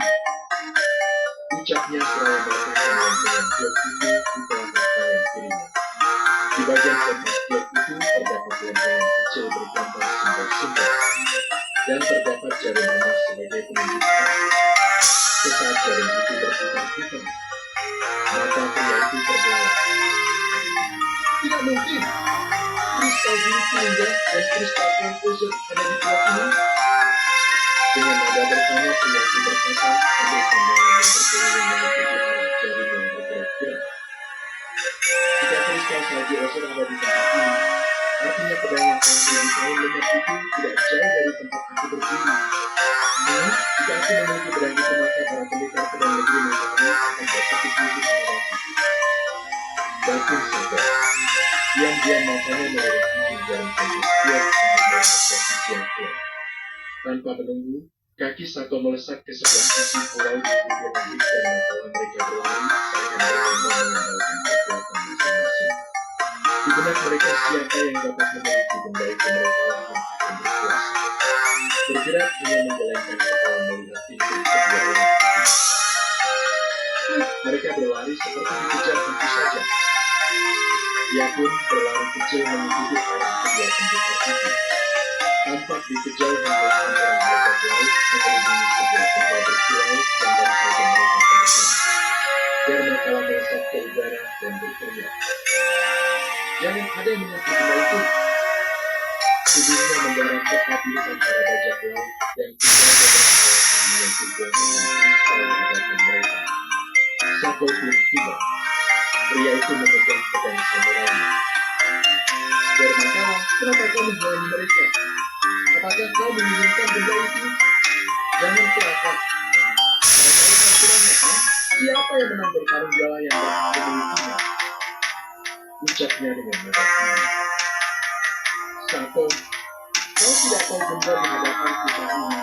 Speaker 1: Ucapnya seraya meletakkan lempengan blok itu di telapak tangan kirinya. Di bagian kompas blok itu terdapat lempengan kecil bergambar simbol-simbol dan terdapat jarum emas sebagai penunjuk arah. Sesaat jarum itu berputar-putar, mata pria itu terbelalak. Tidak mungkin. Kristal biru Kuninga dan kristal Transfusion ada di pulau ini. Dengan nada bertanya, pria itu berkata sambil pandangan yang berkeliling mengikuti arah jaring yang bergerak-gerak. Jika kristal salju Oser ada di tempat ini, artinya pedang yang telah beri kain lenyap itu tidak jauh dari tempat aku berdiri. Jika aku memiliki pedang itu, maka para pendekar pedang negeri Matahari akan bertukuk lutut kepadaku. Batin saja. Diam-diam matanya melirik ujung jaring sampai setiap saat melihat posisi yang kuat. Tanpa menunggu, kaki Sato melesat ke sebelah sisi pulau di ujung langit dan manakala mereka berlari, seakan berlomba mengandalkan kekuatan masing-masing. Di benak mereka siapa yang dapat memiliki benda itu mereka lah yang akan berkuasa. Bergerak hanya menggelengkan kepala melihat pintu kedua orang itu. Mereka berlari seperti dikejar tentu saja. Dia pun berlari kecil mengikuti arah kedua pendekar itu. Tampak di kejauhan belasan orang bajak laut mengerubungi sebuah tempat berkilau yang baru saja mereka temukan. Dharmakala melesat ke udara dan berteriak, "Jangan ada yang menyentuh benda itu!" Tubuhnya mendarat tepat di depan para bajak laut yang tinggal beberapa yang menyentuh bongkahan kristal di hadapan mereka. Sato pun tiba. Pria itu memegang pedang samurai-nya. Dharmakala, kenapa kau menghalangi mereka? Apakah kau menginginkan benda itu? Jangan celaka. Kau tahu peraturannya, kan? Siapa yang menang bertarung dialah yang dapat memilikinya. Ucapnya dengan nada tinggi. Sato, kau tidak tahu benda di hadapan kita ini.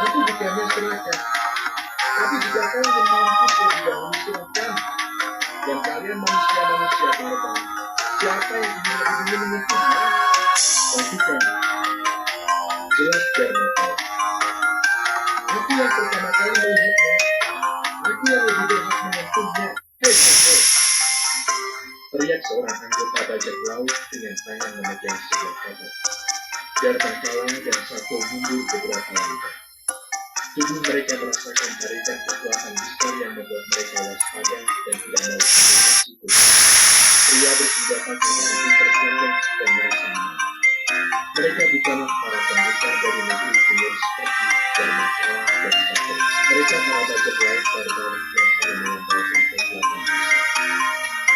Speaker 1: Aku bukannya serahkan. Tapi jika kau ingin mampu terlebih dahulu silahkan. Dan kalian manusia-manusia barbar, siapa yang ingin lebih dulu menyentuhnya? Lakukan. Jelas Dharmakala. Aku yang pertama kali melihatnya. Aku yang lebih berhak menyentuhnya. Hei, hei, hei. Teriak seorang anggota bajak laut dengan tangan memegang sebuah kapak. Dharmakala dan Sato mundur beberapa langkah. Tubuh mereka merasakan tarikan kekuatan besar yang membuat mereka waspada dan tidak mau beresiko. Pria bersenjata kotor itu terkejut dan merasa menang. Mereka bukanlah para pendekar dari negeri timur seperti Dharmakala dan Sato. Mereka para bajak laut barbar yang hanya mengandalkan kekuatan fisik,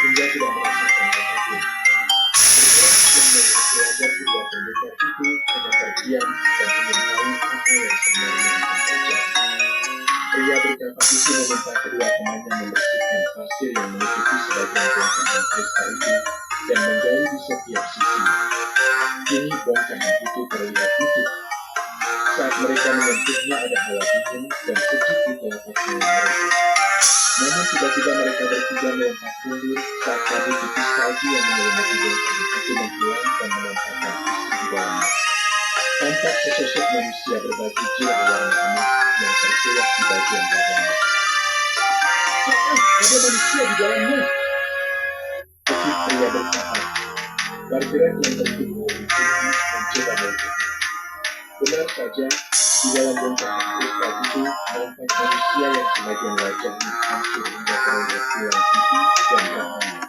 Speaker 1: hingga tidak merasakan apapun. Bergerak yang melihat wajah kedua pendekar itu hanya terdiam dan ingin tahu apa yang sebenarnya akan terjadi. Pria berkapak itu meminta kedua temannya membersihkan pasir yang menutupi sebagian bongkahan kristal itu dan menggali di setiap sisinya. Kini bongkahan itu terlihat utuh. Saat mereka menyentuhnya ada hawa dingin dan sejuk di telapak tangan mereka. Namun tiba-tiba mereka bertiga melompat mundur saat kabut tipis salju yang menyelimuti bongkahan itu menghilang dan menampakkan isi di dalamnya. Tampak sesosok manusia berbaju jelah warna emas yang tertuak di bagian dadanya. Ada manusia di dalamnya! Kekik pria berkata. Bergerak yang bertubuh lebih tinggi mencoba melihatnya. Benar saja, di dalam bongkahan kristal itu nampak manusia yang sebagian wajahnya hancur hingga terlihat tulang pipi dan rahangnya.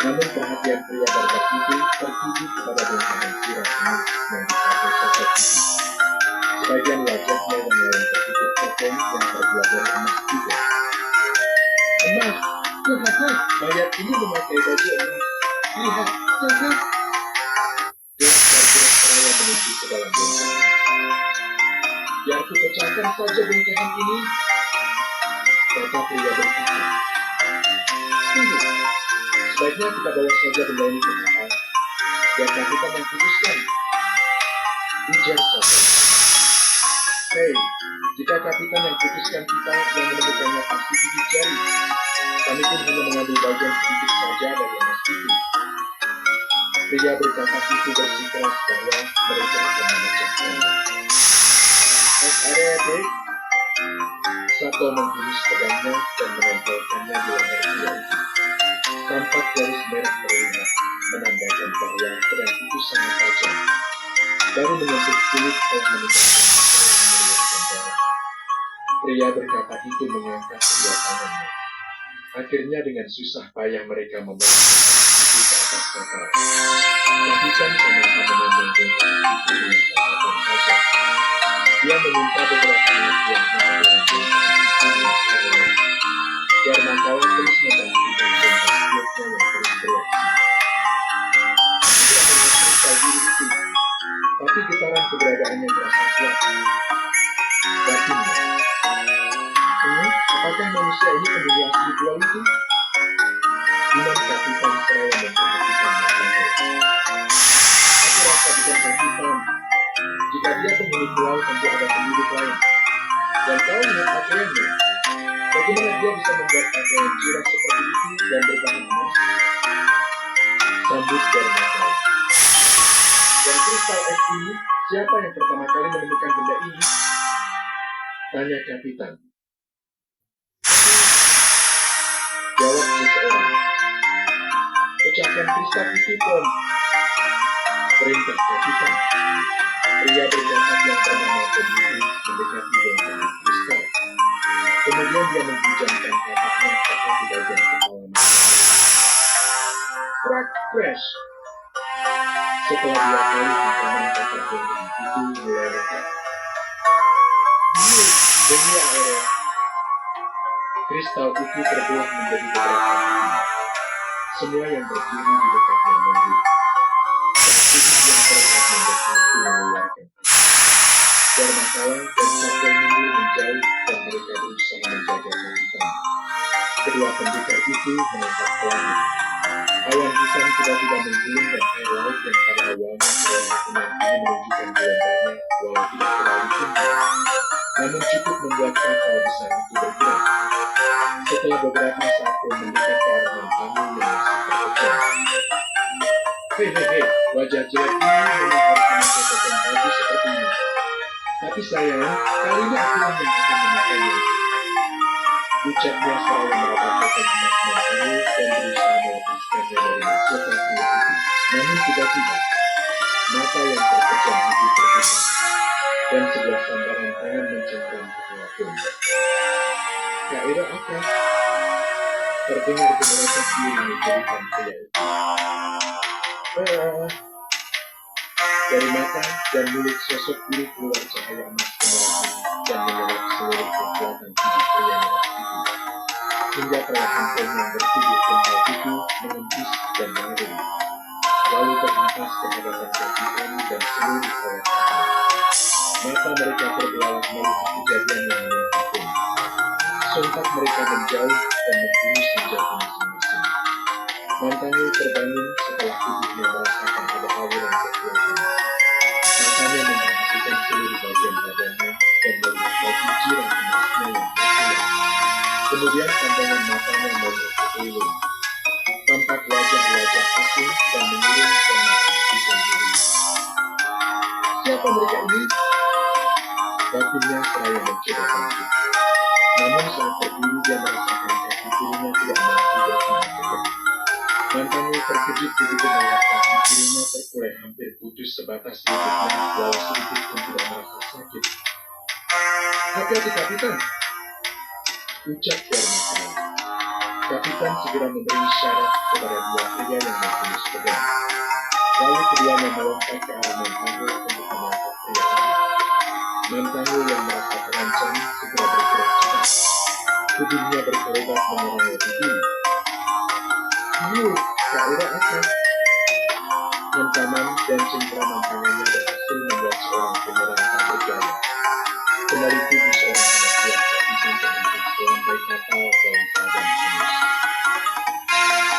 Speaker 1: Namun perhatian pria barbar itu tertuju kepada bongkahan kirap emas yang dipakai sosok itu. Sebagian wajahnya yang lain tertutup topeng yang terbuat dari emas juga. Emas, kakak, mayat ini memakai baju emas. Lihat, kakak. Dia bergerak seraya menuju ke dalam bongkahan. Biar ku pecahkan saja bongkahan ini, kata pria berkata. Tunggu, sebaiknya kita bawa saja benda ini ke kapal. Biar kapitan yang putuskan. Ujar Sato. Hei, jika kapitan yang putuskan kita yang menemukannya pasti gigit jari. Kami pun hanya mengambil bagian sedikit saja dari emas itu. Pria berkapak itu bersikeras bahwa mereka akan memecahkannya. Adik-adik, Sato menghunus pedangnya dan menempelkannya di leher pria itu. Tampak garis merah terlihat, menandakan bahwa pedang itu sangat tajam. Baru menyentuh kulit telah meninggalkan luka yang mengeluarkan darah. Pria berkapak itu mengangkat kedua tangannya. Akhirnya dengan susah payah mereka membawa pedang itu ke atas kapal. Kapitan Samantha memandang bongkar itu dengan tatapan tajam. Dia meminta beberapa anak buahnya agar bongkar itu dengan cara Darmakawa terus memperhatikan bongkar buahnya yang terus bereaksi. Tidak hanya kristal biru itu, tapi getaran keberadaannya terasa kuat. Batinnya, apakah manusia ini penghuni spiritual itu? Gumam kapitan seraya memperhatikan matanya. Aku rasa bukan kapitan. Jika dia penghuni pulau, tentu ada penduduk lain. Dan kau lihat pakaiannya. Bagaimana dia bisa membuat pakaian jiras seperti itu dan berbahan emas? Sambut Darmakawa. Dan kristal es ini, siapa yang pertama kali menemukan benda ini? Tanya kapitan. Jawab seseorang. Pecahkan kristal itu, Tom. Perintah kapitan. Pria berjangkat yang bernama Tom itu mendekati bongkahan kristal. Kemudian dia menghujamkan tapaknya tepat di bagian kepala matahari. Crack crash. Setelah 2 kali hantaman tapak bongkahan itu mulai retak. Demi akhirnya, kristal itu terbelah menjadi beberapa bagian. Semua yang berdiri di dekatnya mundur. Saat tubuh yang terlihat mendekat itu mengeluarkan asap. Darmakawa dan Satya mundur menjauh dan mereka berusaha menjaga kapitan. Kedua pendekar itu menatap ke langit. Awan hitam tiba-tiba menggulung dan air laut yang pada awalnya terlihat tenang ini menunjukkan gelombangnya walau tidak terlalu tinggi, namun cukup membuat kapal besar itu bergerak. Setelah beberapa saat pun mendekat ke arah tamu yang masih terpejam. Hei, wajah jelek ini memang harus memakai topeng bagus seperti ini. Tapi sayang, kali ini akulah yang akan memakainya. Ucapnya seraya meraba topeng emas Mantangu dan berusaha melepaskannya dari mahkota pria itu. Namun tiba-tiba, mata yang terpejam itu terbuka, dan sebuah sambaran tangan mencengkram kepala Tom. Kak Ira apa? Terdengar gemeretak diri menjadikan pria itu. Dari mata dan mulut sosok biru keluar cahaya emas kemerahan dan menyerap seluruh kekuatan tubuh pria merah itu. Hingga perlahan Tom yang bertubuh kental itu menghempis dan mengerum. Lalu terhempas ke hadapan kapitan dan seluruh awak kapal. Mata mereka terbelalak melihat kejadian yang menimpa Tom. Sontak mereka menjauh dan membunuh senjata masing-masing. Mantangu terbangun setelah tubuhnya merasakan ada aliran kekuatan. Matanya memperhatikan seluruh bagian badannya dan melihat baju jirah emasnya yang berkilau. Kemudian pandangan matanya melihat sekeliling. Tampak wajah-wajah asing dan mengurung dan memperhatikan dirinya. Siapa mereka ini? Batinnya seraya mencoba bangkit. Namun saat berdiri dia merasakan kaki kirinya tidak mampu bergerak tegak. Mantannya terkejut begitu melihat kaki kirinya terkulai hampir putus sebatas lututnya walau sedikit pun tidak merasa sakit. Hati-hati kapitan, ucap Darmakawa. Kapitan segera memberi isyarat kepada 2 pria yang mempunyai pedang. Lalu keduanya melompat ke arah Mantangu untuk menangkap pria itu. Mantangu yang merasa terancam segera bergerak cepat. Tubuhnya berkelebat menyerang lebih dulu. Kak Ira apa? Hantaman dan cengkraman tangannya berhasil membuat seorang penyerang tak berdaya. Kembali tubuh seorang penasihat kapitan terhempas ke lantai kapal dalam keadaan hangus.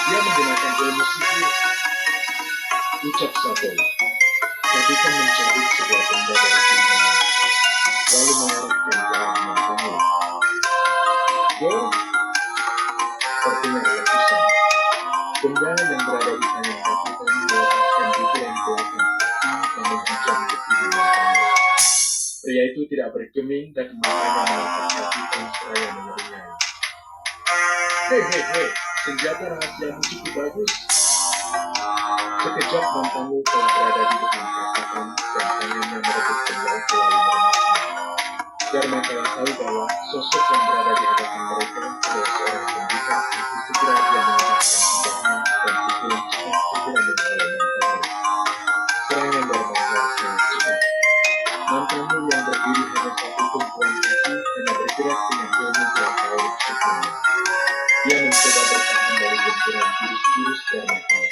Speaker 1: Dia menggunakan ilmu sihir, ucap Satoy. Kapitan mencabut sebuah benda dari pinggangnya, lalu mengarahkan ke arah Mantangu. Gor, terdengar letusan. Benda yang berada di tangan kapitan melepaskan pukulan belakang kaki dan menghujam ke tubuh Mantangu. Pria itu tidak bergeming dan matanya menatap kapitan seraya mengeringai. Hei, senjata rahasiamu cukup bagus. Sekejap Mantangu telah berada di depan kapitan dan tangannya merebut benda itu lalu meremasnya. Darmakawa tahu bahwa sosok yang berada di hadapan mereka adalah seorang pendekar, segera dia mengangkatkan pedangnya dan pukulan cepat segera tubuhnya. Ia mencoba bertahan dari benturan jurus-jurus Dharmakala.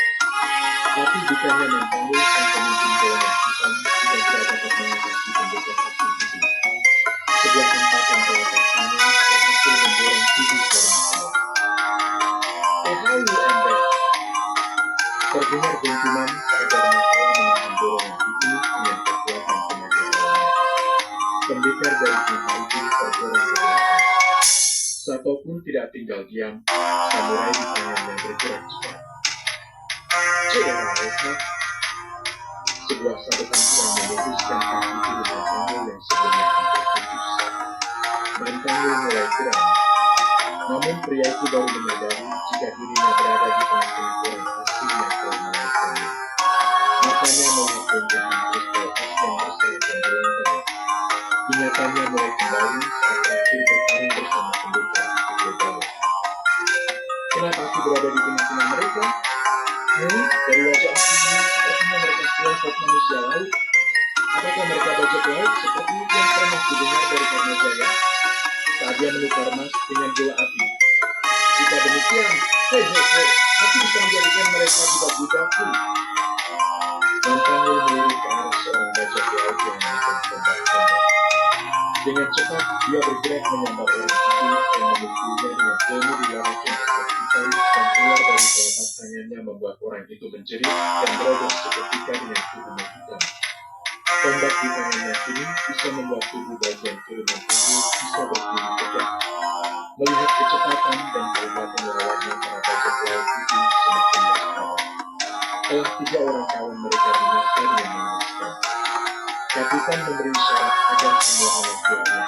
Speaker 1: Tapi bukannya Mantanggul sang pemimpin golongan hitam sudah tidak dapat mengatasi pendekar asing itu. Sebuah hentakan telapak tangan berhasil mendorong tubuh Dharmakala. "Oh, how you ember!" Terdengar dentuman saat Dharmakala menahan dorongan itu dengan kekuatan tenaga dalamnya. Pendekar dari gumpa itu terdorong ke belakang. Sato pun tidak tinggal diam, samurai di tangannya bergerak cepat. "Cedera, Reka!" Sebuah sabetan yang memutuskan kaki kiri Mantanggul yang sebelumnya hampir putus. Mantanggul mulai geram. Namun pria itu baru menyadari jika dirinya berada di tengah-tengah orang asing yang telah melarikannya. Matanya melihat goncangan kristal es yang berserakan di lantai. Ingatannya mulai kembali saat terakhir bertarung bersama pendekar di kedua bawah. "Kenapa aku berada di tengah-tengah mereka? Dari wajah asing ini sepertinya mereka sekelompok manusia laut. Apakah mereka bajak laut seperti yang pernah didengar dari Karnajaya saat dia menukar emas dengan bola api? Jika demikian, hei, aku bisa menjadikan mereka budak-budakku." Mantanggul melirik ke arah seorang bajak laut yang memegang tombak-tombak. Dengan cepat, dia bergerak menyambar orang itu dan memukulnya dengan ilmu di larasnya asap hitam dan keluar dari telapak tangannya membuat orang itu menjerit dan berobos seketika dengan tubuhnya hitam. Tombak di tangannya kini bisa membuat tubuh bagian kiri Mantanggul bisa berdiri tegak. Melihat kecepatan dan kehebatan lawannya, para bajak laut itu semakin waspada. Telah 3 orang kawan mereka binasa dengan menewaskan. Kapitan memberi syarat agar semua anak buahnya